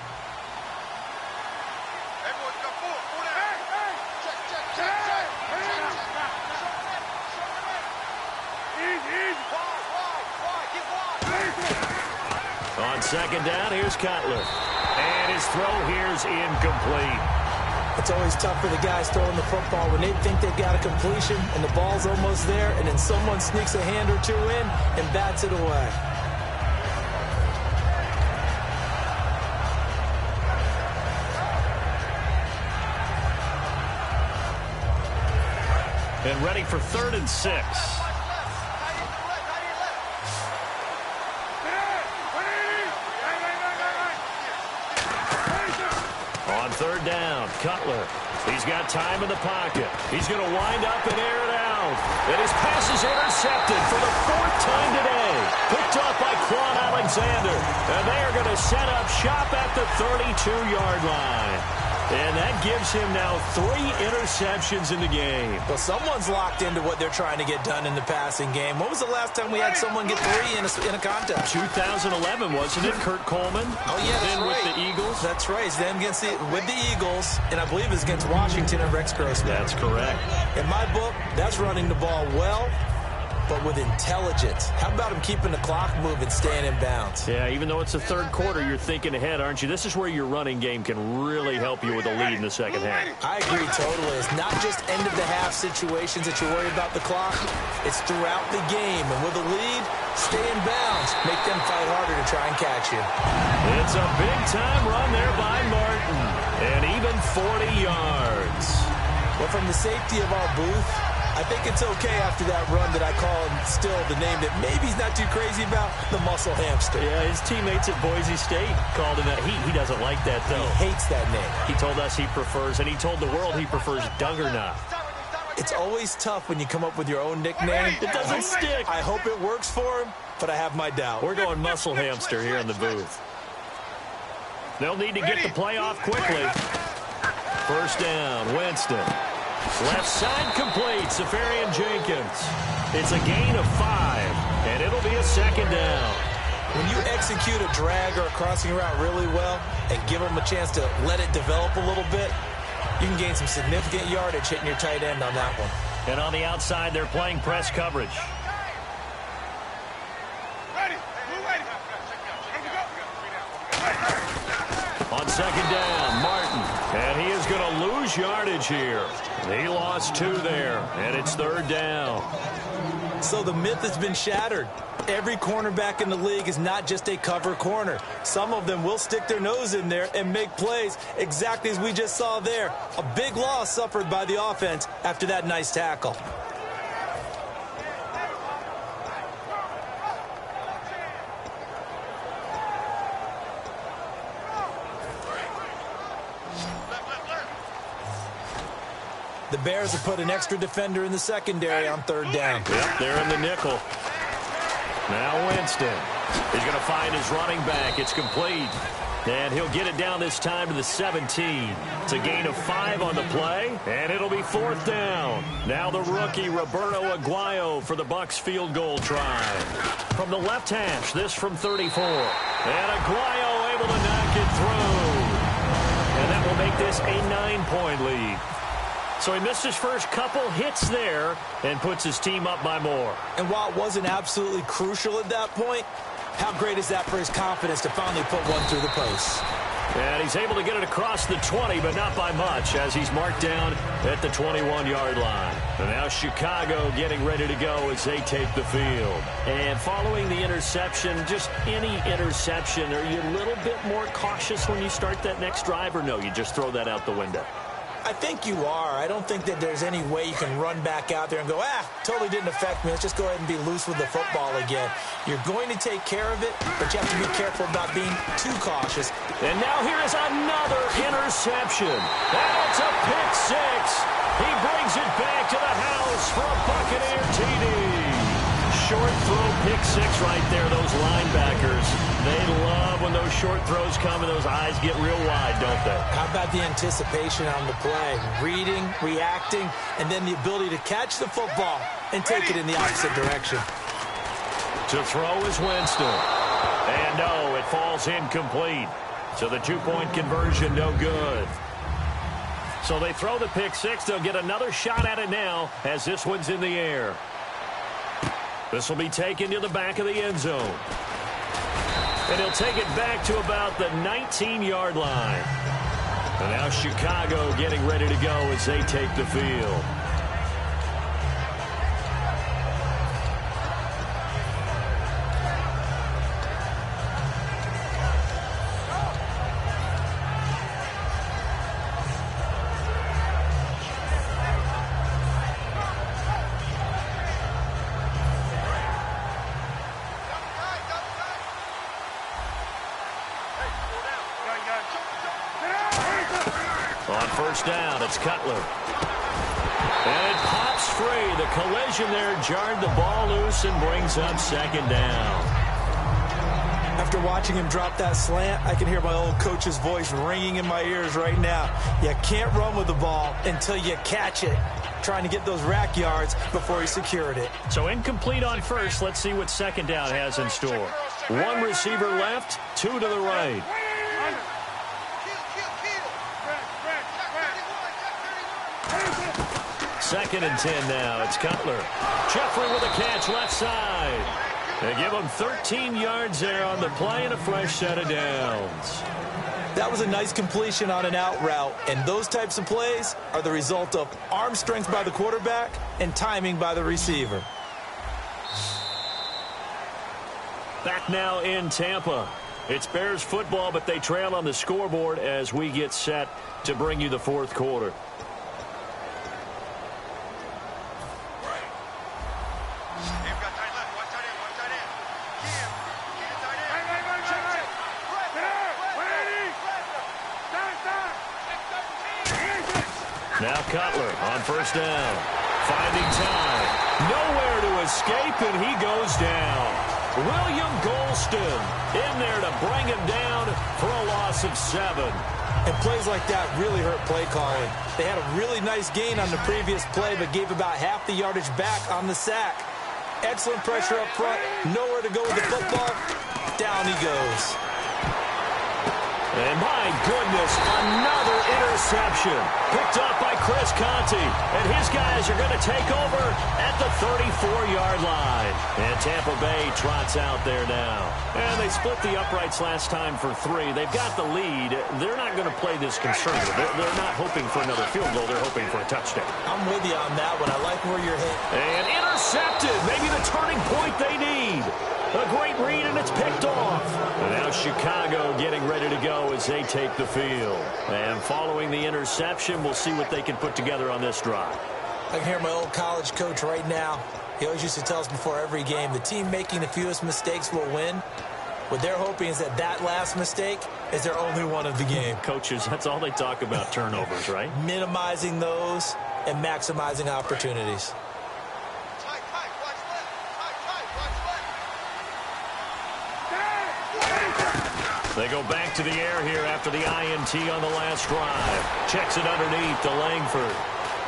On second down, here's Cutler. And his throw here's incomplete. It's always tough for the guys throwing the football when they think they've got a completion and the ball's almost there, and then someone sneaks a hand or two in and bats it away. And ready for 3rd and 6. On 3rd down, Cutler. He's got time in the pocket. He's going to wind up and air it out. And his pass is intercepted for the 4th time today. Picked up by Quan Alexander. And they are going to set up shop at the 32-yard line. And that gives him now 3 interceptions in the game. Well, someone's locked into what they're trying to get done in the passing game. When was the last time we had someone get 3 in a contest? 2011, wasn't it? Kurt Coleman. Oh, yeah, that's then right. With the Eagles. That's right. It's them with the Eagles, and I believe it's against Washington and Rex Grossman. That's correct. In my book, that's running the ball well, but with intelligence. How about him keeping the clock moving, staying in bounds? Yeah, even though it's the 3rd quarter, you're thinking ahead, aren't you? This is where your running game can really help you with a lead in the second half. I agree totally. It's not just end-of-the-half situations that you worry about the clock. It's throughout the game. And with a lead, stay in bounds. Make them fight harder to try and catch you. It's a big-time run there by Martin. And even 40 yards. Well, from the safety of our booth, I think it's okay after that run that I call him still the name that maybe he's not too crazy about, the muscle hamster. Yeah, his teammates at Boise State called him that. He doesn't like that, though. He hates that name. He told us he prefers, and he told the world he prefers Duggernaut. It's always tough when you come up with your own nickname. It doesn't stick. I hope it works for him, but I have my doubt. We're going muscle hamster here in the booth. They'll need to get the play off quickly. First down, Winston. Left side complete, Safarian Jenkins. It's a gain of 5, and it'll be a second down. When you execute a drag or a crossing route really well and give them a chance to let it develop a little bit, you can gain some significant yardage hitting your tight end on that one. And on the outside, they're playing press coverage. On second down, Martin. And he is going to lose yardage here. He lost 2 there, and it's third down. So the myth has been shattered. Every cornerback in the league is not just a cover corner. Some of them will stick their nose in there and make plays exactly as we just saw there. A big loss suffered by the offense after that nice tackle. The Bears have put an extra defender in the secondary on third down. Yep, they're in the nickel. Now Winston. He's going to find his running back. It's complete. And he'll get it down this time to the 17. It's a gain of 5 on the play, and it'll be fourth down. Now the rookie, Roberto Aguayo, for the Bucs field goal try. From the left hash, this from 34. And Aguayo able to knock it through. And that will make this a 9-point lead. So he missed his first couple hits there and puts his team up by more. And while it wasn't absolutely crucial at that point, how great is that for his confidence to finally put one through the post? And he's able to get it across the 20, but not by much, as he's marked down at the 21-yard line. And now Chicago getting ready to go as they take the field. And following the interception, just any interception, are you a little bit more cautious when you start that next drive, or no, you just throw that out the window? I think you are. I don't think that there's any way you can run back out there and go, totally didn't affect me. Let's just go ahead and be loose with the football again. You're going to take care of it, but you have to be careful about being too cautious. And now here is another interception. And it's a pick 6. He brings it back to the house for a Buccaneer TD. Short throw pick 6 right there, those linebackers. They love when those short throws come and those eyes get real wide, don't they? How about the anticipation on the play? Reading, reacting, and then the ability to catch the football and take it in the opposite direction. To throw is Winston. And no, it falls incomplete. So the 2-point conversion, no good. So they throw the pick 6. They'll get another shot at it now as this one's in the air. This will be taken to the back of the end zone. And he'll take it back to about the 19-yard line. And now Chicago getting ready to go as they take the field. On first down, it's Cutler. And it pops free. The collision there jarred the ball loose and brings up second down. After watching him drop that slant, I can hear my old coach's voice ringing in my ears right now. You can't run with the ball until you catch it. Trying to get those rack yards before he secured it. So incomplete on first. Let's see what second down has in store. One receiver left, 2 to the right. Second and 10 now. It's Cutler. Jeffrey with a catch left side. They give him 13 yards there on the play and a fresh set of downs. That was a nice completion on an out route, and those types of plays are the result of arm strength by the quarterback and timing by the receiver. Back now in Tampa. It's Bears football, but they trail on the scoreboard as we get set to bring you the fourth quarter. Now Cutler on first down. Finding time. Nowhere to escape, and he goes down. William Golston in there to bring him down for a loss of 7. And plays like that really hurt play calling. They had a really nice gain on the previous play, but gave about half the yardage back on the sack. Excellent pressure up front. Nowhere to go with the football. Down he goes. And my goodness, another interception. Picked up by Chris Conte. And his guys are going to take over at the 34-yard line. And Tampa Bay trots out there now. And they split the uprights last time for 3. They've got the lead. They're not going to play this conservative. They're not hoping for another field goal. They're hoping for a touchdown. I'm with you on that one. I like where you're hit. And intercepted. Maybe the turning point they need. A great read, and it's picked off. And now Chicago getting ready to go as they take the field. And following the interception, we'll see what they can put together on this drive. I can hear my old college coach right now. He always used to tell us before every game, the team making the fewest mistakes will win. What they're hoping is that last mistake is their only one of the game. Coaches, that's all they talk about, turnovers, right? Minimizing those and maximizing opportunities. They go back to the air here after the INT on the last drive. Checks it underneath to Langford.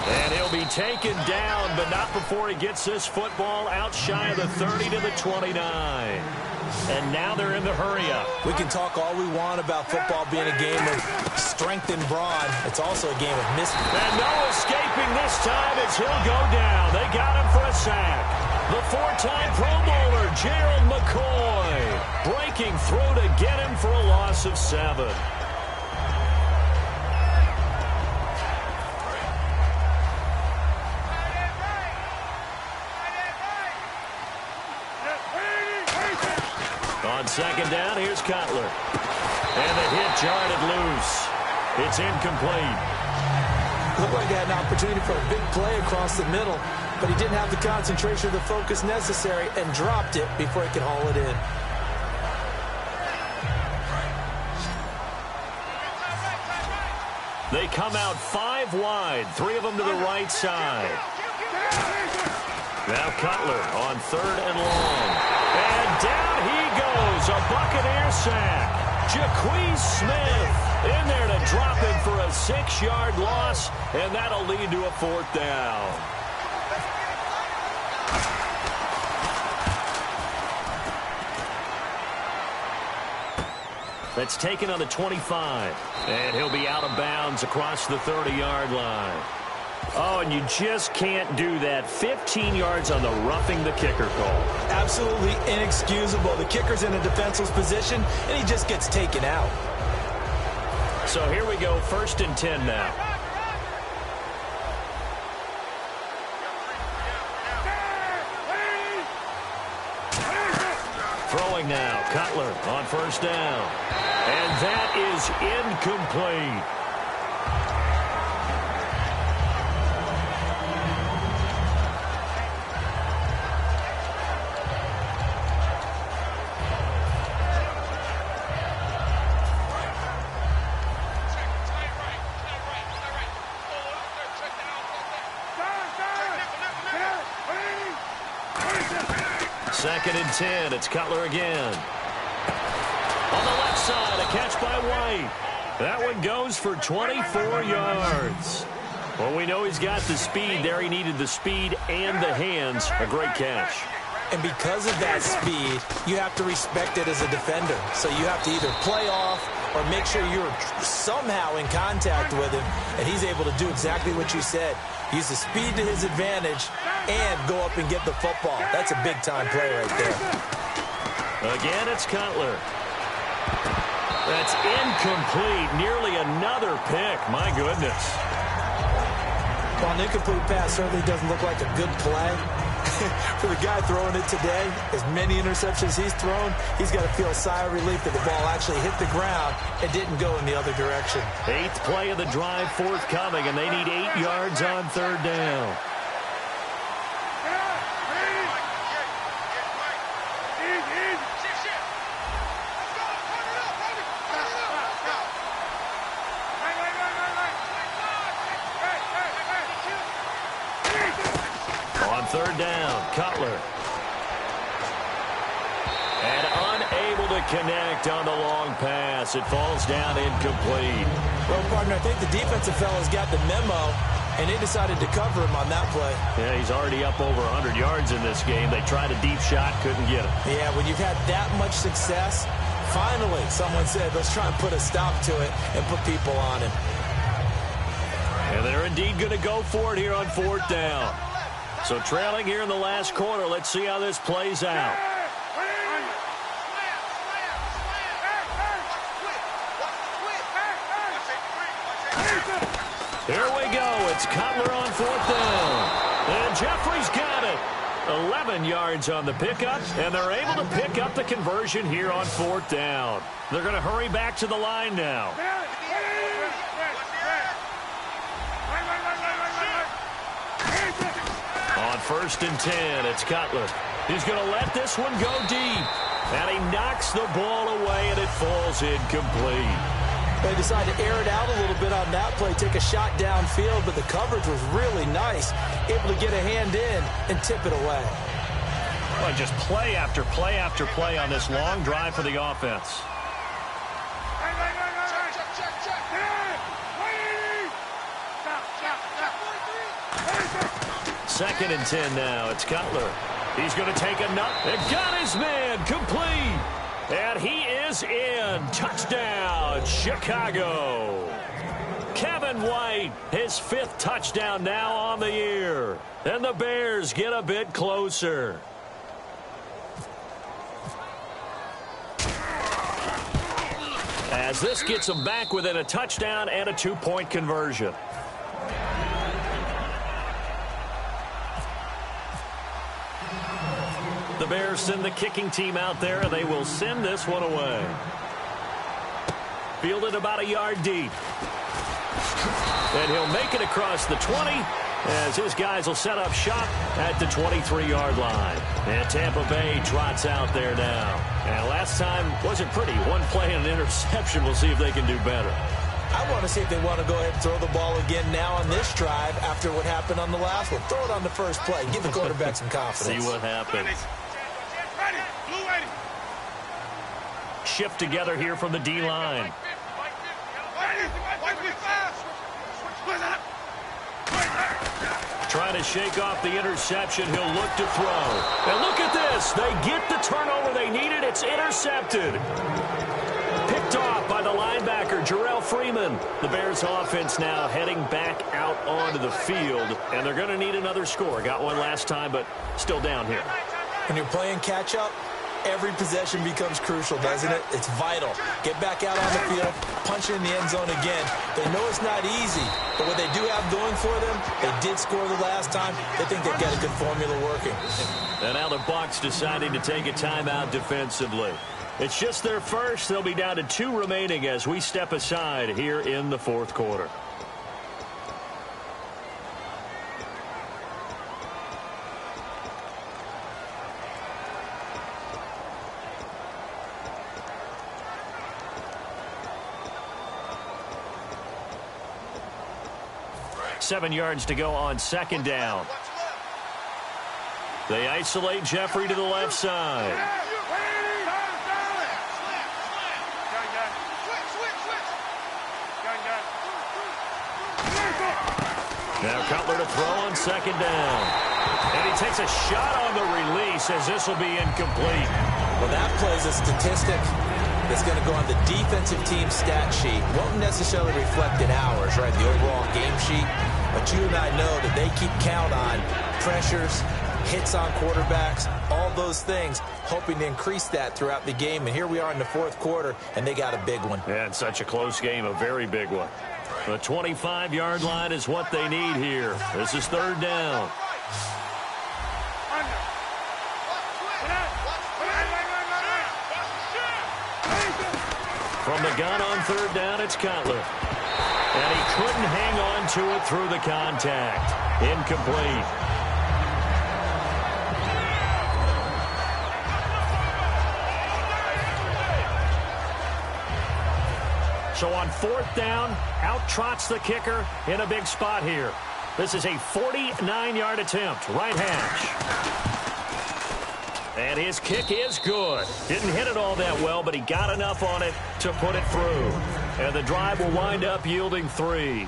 And he'll be taken down, but not before he gets this football out shy of the 30 to the 29. And now they're in the hurry-up. We can talk all we want about football being a game of strength and brawn. It's also a game of mystery. And no escaping this time as he'll go down. They got him for a sack. The 4-time Pro Bowler, Gerald McCoy, breaking through to get him for a loss of 7. On second down, here's Cutler. And the hit jarred loose. It's incomplete. Looked like he had an opportunity for a big play across the middle, but he didn't have the concentration or the focus necessary and dropped it before he could haul it in. They come out 5 wide, 3 of them to the right side. Now Cutler on 3rd and long. And down he goes, a Buccaneer sack. Jaquez Smith in there to drop him for a 6-yard loss, and that'll lead to a 4th down. That's taken on the 25. And he'll be out of bounds across the 30-yard line. Oh, and you just can't do that. 15 yards on the roughing the kicker call. Absolutely inexcusable. The kicker's in a defenseless position, and he just gets taken out. So here we go, 1st and 10 now. Throwing now, Cutler on 1st down. And that is incomplete. Second and 10. It's Cutler again. On the left side, a catch by White. That one goes for 24 yards. Well, we know he's got the speed there. He needed the speed and the hands. A great catch. And because of that speed, you have to respect it as a defender. So you have to either play off or make sure you're somehow in contact with him. And he's able to do exactly what you said. Use the speed to his advantage and go up and get the football. That's a big-time play right there. Again, it's Cutler. That's incomplete. Nearly another pick. My goodness. Well, an incomplete pass certainly doesn't look like a good play. For the guy throwing it today, as many interceptions he's thrown, he's got to feel a sigh of relief that the ball actually hit the ground and didn't go in the other direction. 8th play of the drive forthcoming, and they need 8 yards on 3rd down. Cutler. And unable to connect on the long pass. It falls down incomplete. Well, partner, I think the defensive fellas got the memo, and they decided to cover him on that play. Yeah, he's already up over 100 yards in this game. They tried a deep shot, couldn't get him. Yeah, when you've had that much success, finally someone said, let's try and put a stop to it and put people on him. And they're indeed going to go for it here on 4th down. So trailing here in the last quarter, let's see how this plays out. Here we go. It's Cutler on 4th down. And Jeffrey's got it. 11 yards on the pickup, and they're able to pick up the conversion here on 4th down. They're going to hurry back to the line now. On 1st and 10, it's Cutler. He's going to let this one go deep. And he knocks the ball away, and it falls incomplete. They decided to air it out a little bit on that play, take a shot downfield, but the coverage was really nice, able to get a hand in and tip it away. Well, just play after play after play on this long drive for the offense. Second and 10 now. It's Cutler. He's going to take a nut and got his man complete. And he is in. Touchdown, Chicago. Kevin White, his 5th touchdown now on the year. And the Bears get a bit closer. As this gets them back within a touchdown and a 2-point conversion. The Bears send the kicking team out there, and they will send this one away. Fielded about a yard deep. And he'll make it across the 20 as his guys will set up shop at the 23-yard line. And Tampa Bay trots out there now. And last time wasn't pretty. One play and an interception. We'll see if they can do better. I want to see if they want to go ahead and throw the ball again now on this drive after what happened on the last one. Throw it on the first play. Give the quarterback some confidence. See what happens. Shift together here from the D-line. Trying to shake off the interception. He'll look to throw. And look at this. They get the turnover they needed. It's intercepted. Picked off by the linebacker, Jarrell Freeman. The Bears offense now heading back out onto the field. And they're going to need another score. Got one last time, but still down here. When you're playing catch-up, every possession becomes crucial, doesn't it? It's vital. Get back out on the field, punch it in the end zone again. They know it's not easy, but what they do have going for them, they did score the last time. They think they've got a good formula working. And now the Bucs deciding to take a timeout defensively. It's just their first. They'll be down to 2 remaining as we step aside here in the 4th quarter. Seven yards to go on 2nd down. They isolate Jeffrey to the left side. Now Cutler to throw on 2nd down. And he takes a shot on the release as this will be incomplete. Well, that plays a statistic that's going to go on the defensive team stat sheet. Won't necessarily reflect in ours, right, the overall game sheet. But you and I know that they keep count on pressures, hits on quarterbacks, all those things, hoping to increase that throughout the game. And here we are in the 4th quarter, and they got a big one. Yeah, it's such a close game, a very big one. The 25-yard line is what they need here. This is 3rd down. From the gun on 3rd down, it's Cutler. And he couldn't hang on to it through the contact. Incomplete. So on 4th down, out trots the kicker in a big spot here. This is a 49-yard attempt, right hash. And his kick is good. Didn't hit it all that well, but he got enough on it to put it through. And the drive will wind up yielding 3.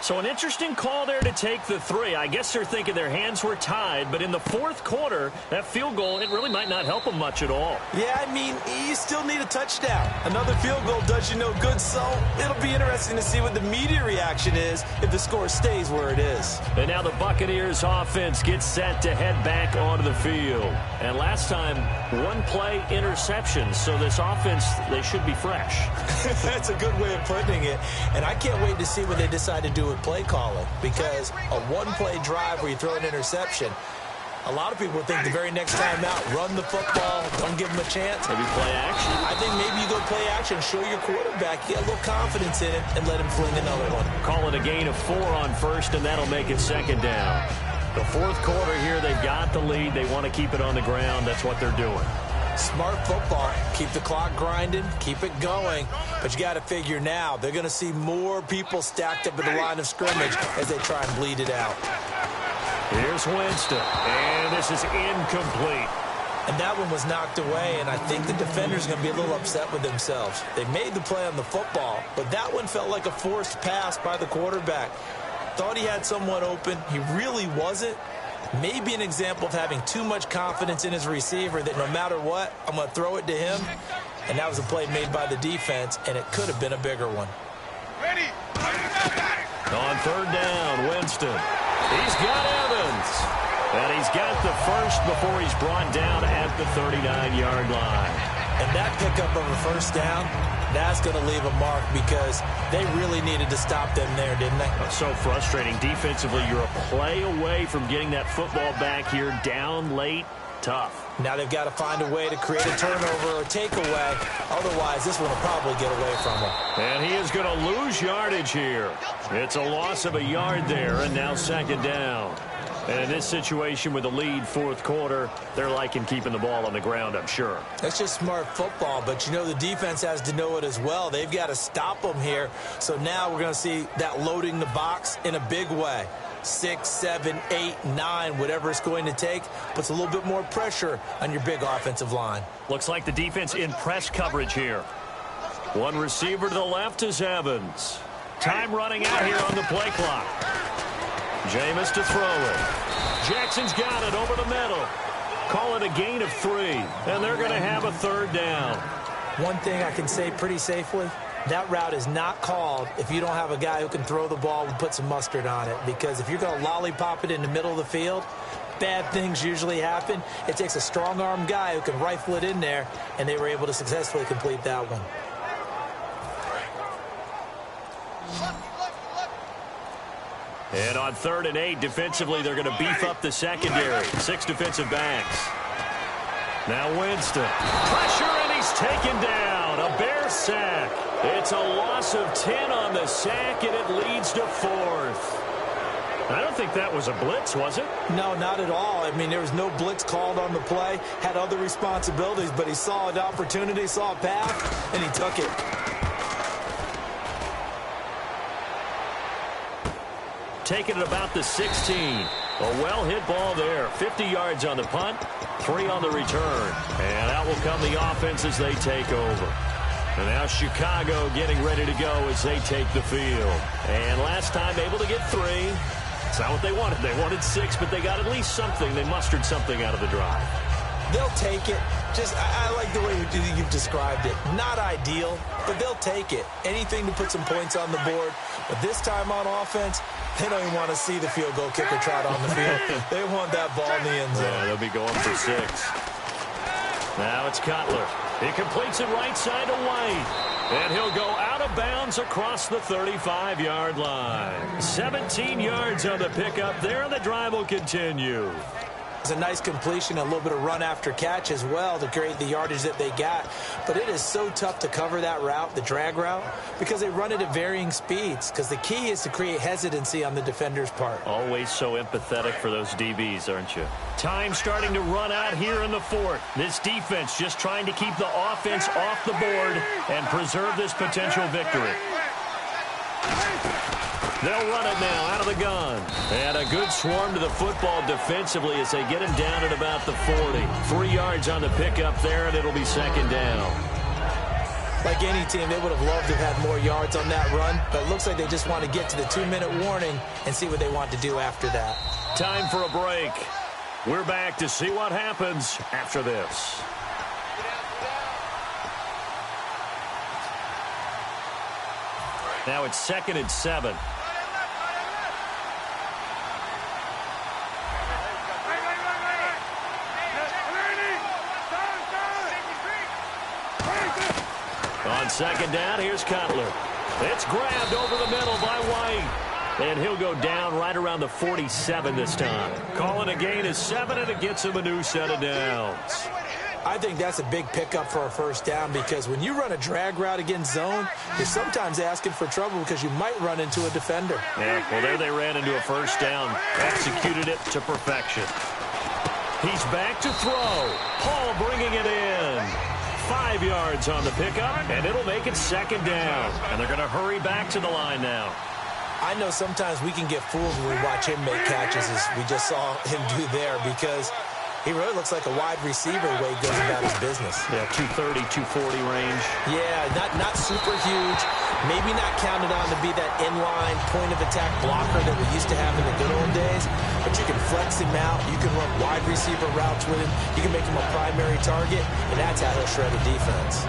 So an interesting call there to take the 3. I guess they're thinking their hands were tied, but in the fourth quarter, that field goal, it really might not help them much at all. Yeah, I mean, you still need a touchdown. Another field goal does you no good, so it'll be interesting to see what the media reaction is if the score stays where it is. And now the Buccaneers offense gets set to head back onto the field. And last time, one play interception, so this offense, they should be fresh. That's a good way of putting it. And I can't wait to see what they decide to do with play calling, because a one-play drive where you throw an interception, a lot of people think the very next time out, run the football, don't give them a chance. Maybe play action? I think maybe you go play action, show your quarterback, you get a little confidence in it, and let him fling another one. Call it a gain of 4 on first, and that'll make it second down. The fourth quarter here, they've got the lead. They want to keep it on the ground. That's what they're doing. Smart football. Keep the clock grinding. Keep it going. But you got to figure now, they're going to see more people stacked up at the line of scrimmage as they try and bleed it out. Here's Winston. And this is incomplete. And that one was knocked away, and I think the defender's going to be a little upset with themselves. They made the play on the football, but that one felt like a forced pass by the quarterback. Thought he had someone open. He really wasn't. Maybe an example of having too much confidence in his receiver that no matter what, I'm going to throw it to him. And that was a play made by the defense, and it could have been a bigger one. Ready. On third down, Winston. He's got Evans. And he's got the first before he's brought down at the 39-yard line. And that pickup of a first down, that's going to leave a mark because they really needed to stop them there, didn't they? So frustrating. Defensively, you're a play away from getting that football back here down late. Tough. Now they've got to find a way to create a turnover or takeaway. Otherwise, this one will probably get away from them. And he is going to lose yardage here. It's a loss of a yard there, and now second down. And in this situation with the lead fourth quarter, they're liking keeping the ball on the ground, I'm sure. That's just smart football, but you know the defense has to know it as well. They've got to stop them here. So now we're going to see that loading the box in a big way. 6, 7, 8, 9, whatever it's going to take, puts a little bit more pressure on your big offensive line. Looks like the defense in press coverage here. One receiver to the left is Evans. Time running out here on the play clock. Jameis to throw it. Jackson's got it over the middle. Call it a gain of 3, and they're going to have a third down. One thing I can say pretty safely, that route is not called if you don't have a guy who can throw the ball and put some mustard on it. Because if you're going to lollipop it in the middle of the field, bad things usually happen. It takes a strong-arm guy who can rifle it in there, and they were able to successfully complete that one. And on 3rd and 8, defensively, they're going to beef up the secondary. 6 defensive backs. Now Winston. Pressure, and he's taken down. A Bear sack. It's a loss of 10 on the sack, and it leads to 4th. I don't think that was a blitz, was it? No, not at all. I mean, there was no blitz called on the play. Had other responsibilities, but he saw an opportunity, saw a path, and he took it. Taking it about the 16. A well-hit ball there. 50 yards on the punt, 3 on the return. And out will come the offense as they take over. And now Chicago getting ready to go as they take the field. And last time able to get 3. It's not what they wanted. They wanted 6, but they got at least something. They mustered something out of the drive. They'll take it. I like the way you've described it. Not ideal, but they'll take it. Anything to put some points on the board. But this time on offense, they don't even want to see the field goal kicker trot on the field. They want that ball in the end zone. Yeah, they'll be going for 6. Now it's Cutler. He completes it right side to White. And he'll go out of bounds across the 35-yard line. 17 yards on the pickup there, and the drive will continue. It's a nice completion, a little bit of run after catch as well to create the yardage that they got. But it is so tough to cover that route, the drag route, because they run it at varying speeds. Because the key is to create hesitancy on the defender's part. Always so empathetic for those DBs, aren't you? Time starting to run out here in the 4th. This defense just trying to keep the offense off the board and preserve this potential victory. They'll run it now out of the gun. And a good swarm to the football defensively as they get him down at about the 40. 3 yards on the pickup there, and it'll be second down. Like any team, they would have loved to have had more yards on that run, but it looks like they just want to get to the 2-minute warning and see what they want to do after that. Time for a break. We're back to see what happens after this. Now it's 2nd and 7. On 2nd down, here's Cutler. It's grabbed over the middle by White. And he'll go down right around the 47 this time. Calling a gain of 7, and it gets him a new set of downs. I think that's a big pickup for a first down because when you run a drag route against zone, you're sometimes asking for trouble because you might run into a defender. Yeah, well, there they ran into a first down. Executed it to perfection. He's back to throw. Hall bringing it in. 5 yards on the pickup, and it'll make it 2nd down. And they're going to hurry back to the line now. I know sometimes we can get fooled when we watch him make catches, as we just saw him do there, because he really looks like a wide receiver the way he goes about his business. Yeah, 230, 240 range. Yeah, not super huge. Maybe not counted on to be that inline point-of-attack blocker that we used to have in the good old days, but you can flex him out. You can run wide receiver routes with him. You can make him a primary target, and that's how he'll shred a defense.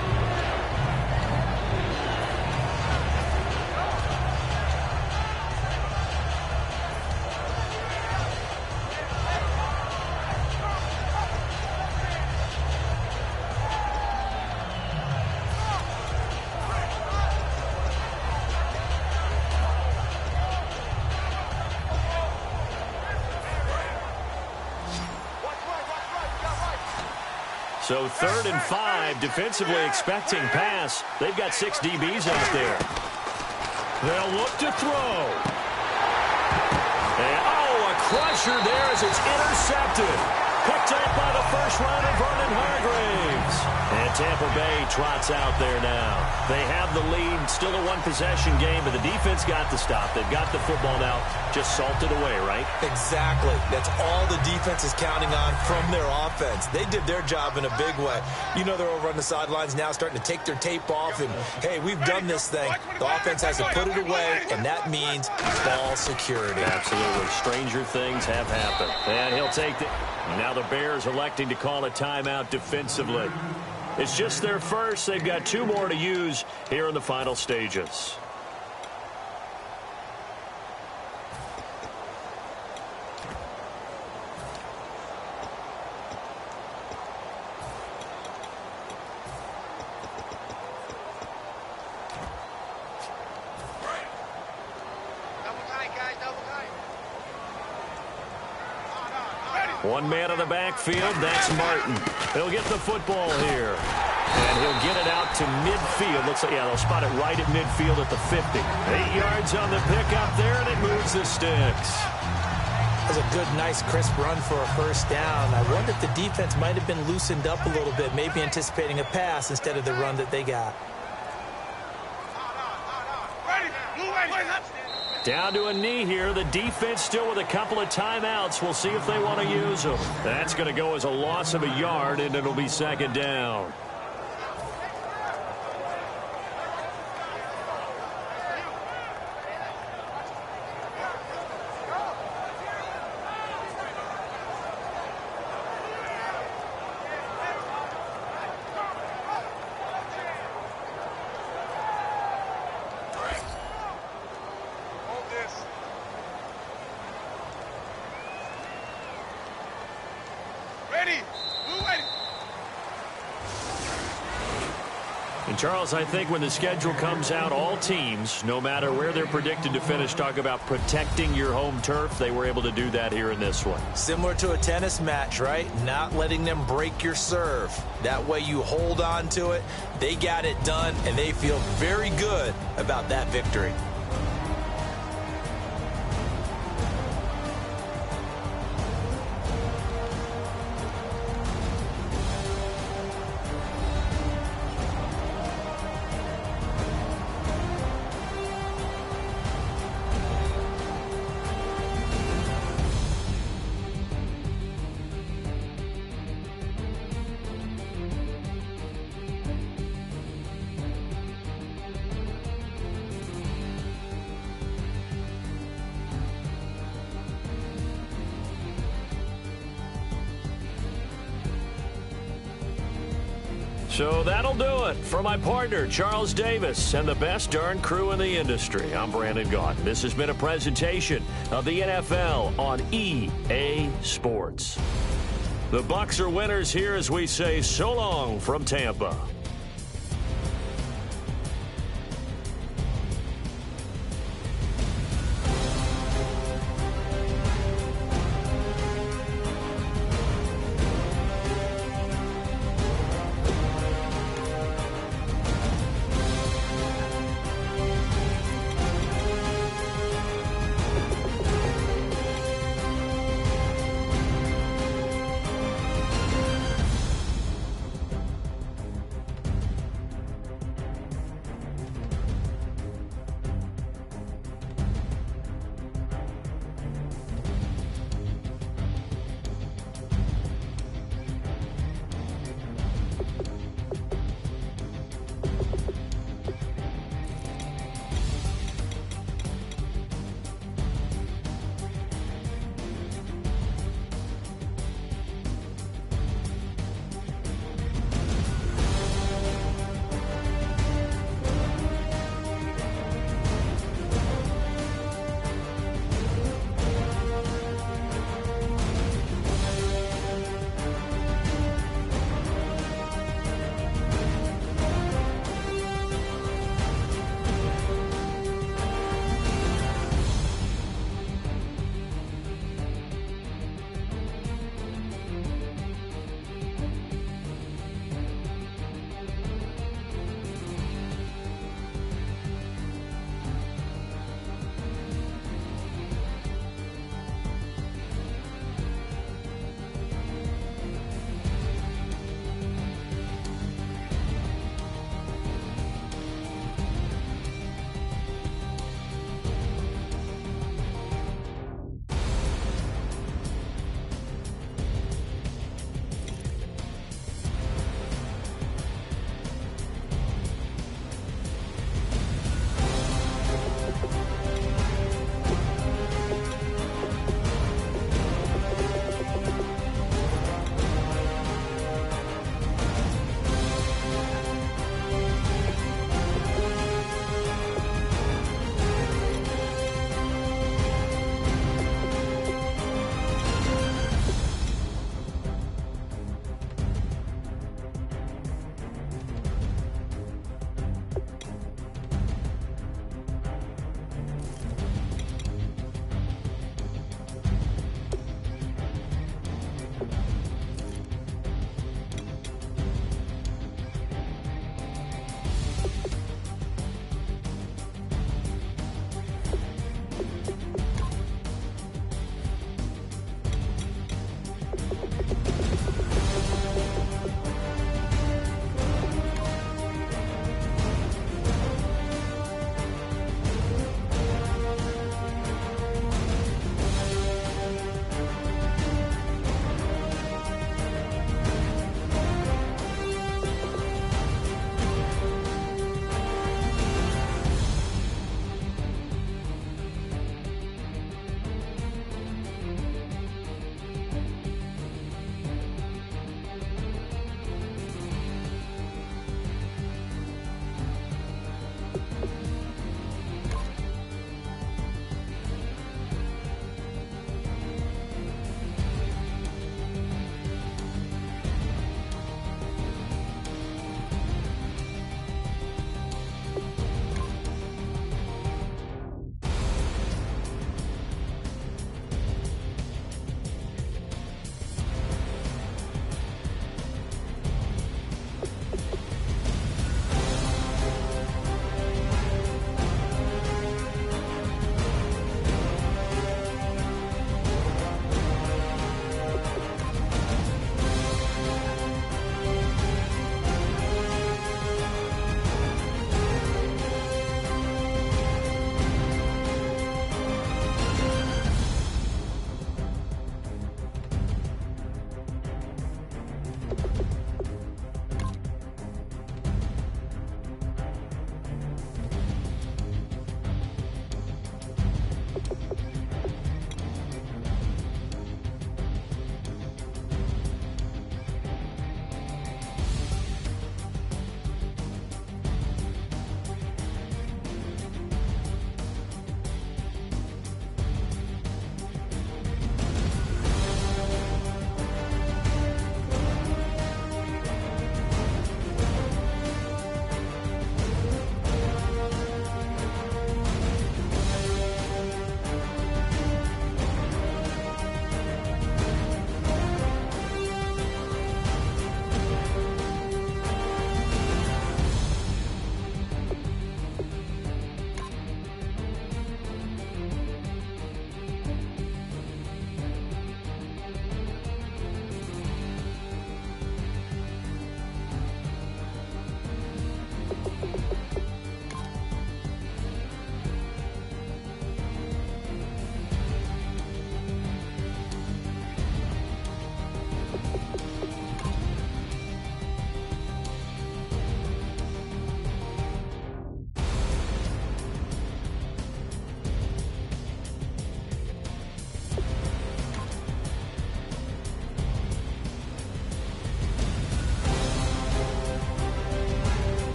So 3rd and 5, defensively expecting pass. They've got 6 DBs out there. They'll look to throw. And, a crusher there as it's intercepted. Picked up by the first rounder, Vernon Hargreaves. And Tampa Bay trots out there now. They have the lead, still a one-possession game, but the defense got the stop. They've got the football now, just salted away, right? Exactly. That's all the defense is counting on from their offense. They did their job in a big way. You know they're over on the sidelines now starting to take their tape off, and, hey, we've done this thing. The offense has to put it away, and that means ball security. Absolutely. Stranger things have happened. And he'll take the... Now the Bears electing to call a timeout defensively. It's just their first. They've got 2 more to use here in the final stages. One man in the backfield, that's Martin. He'll get the football here. And he'll get it out to midfield. Looks like, yeah, they'll spot it right at midfield at the 50. 8 yards on the pickup there, and it moves the sticks. That was a good, nice, crisp run for a first down. I wonder if the defense might have been loosened up a little bit, maybe anticipating a pass instead of the run that they got. Down to a knee here. The defense still with a couple of timeouts. We'll see if they want to use them. That's going to go as a loss of a yard, and it'll be 2nd down. And Charles, I think when the schedule comes out, all teams, no matter where they're predicted to finish, talk about protecting your home turf. They were able to do that here in this one. Similar to a tennis match, right? Not letting them break your serve. That way you hold on to it. They got it done, and they feel very good about that victory. So that'll do it. For my partner, Charles Davis, and the best darn crew in the industry, I'm Brandon Gaudin. This has been a presentation of the NFL on EA Sports. The Bucs are winners here as we say so long from Tampa.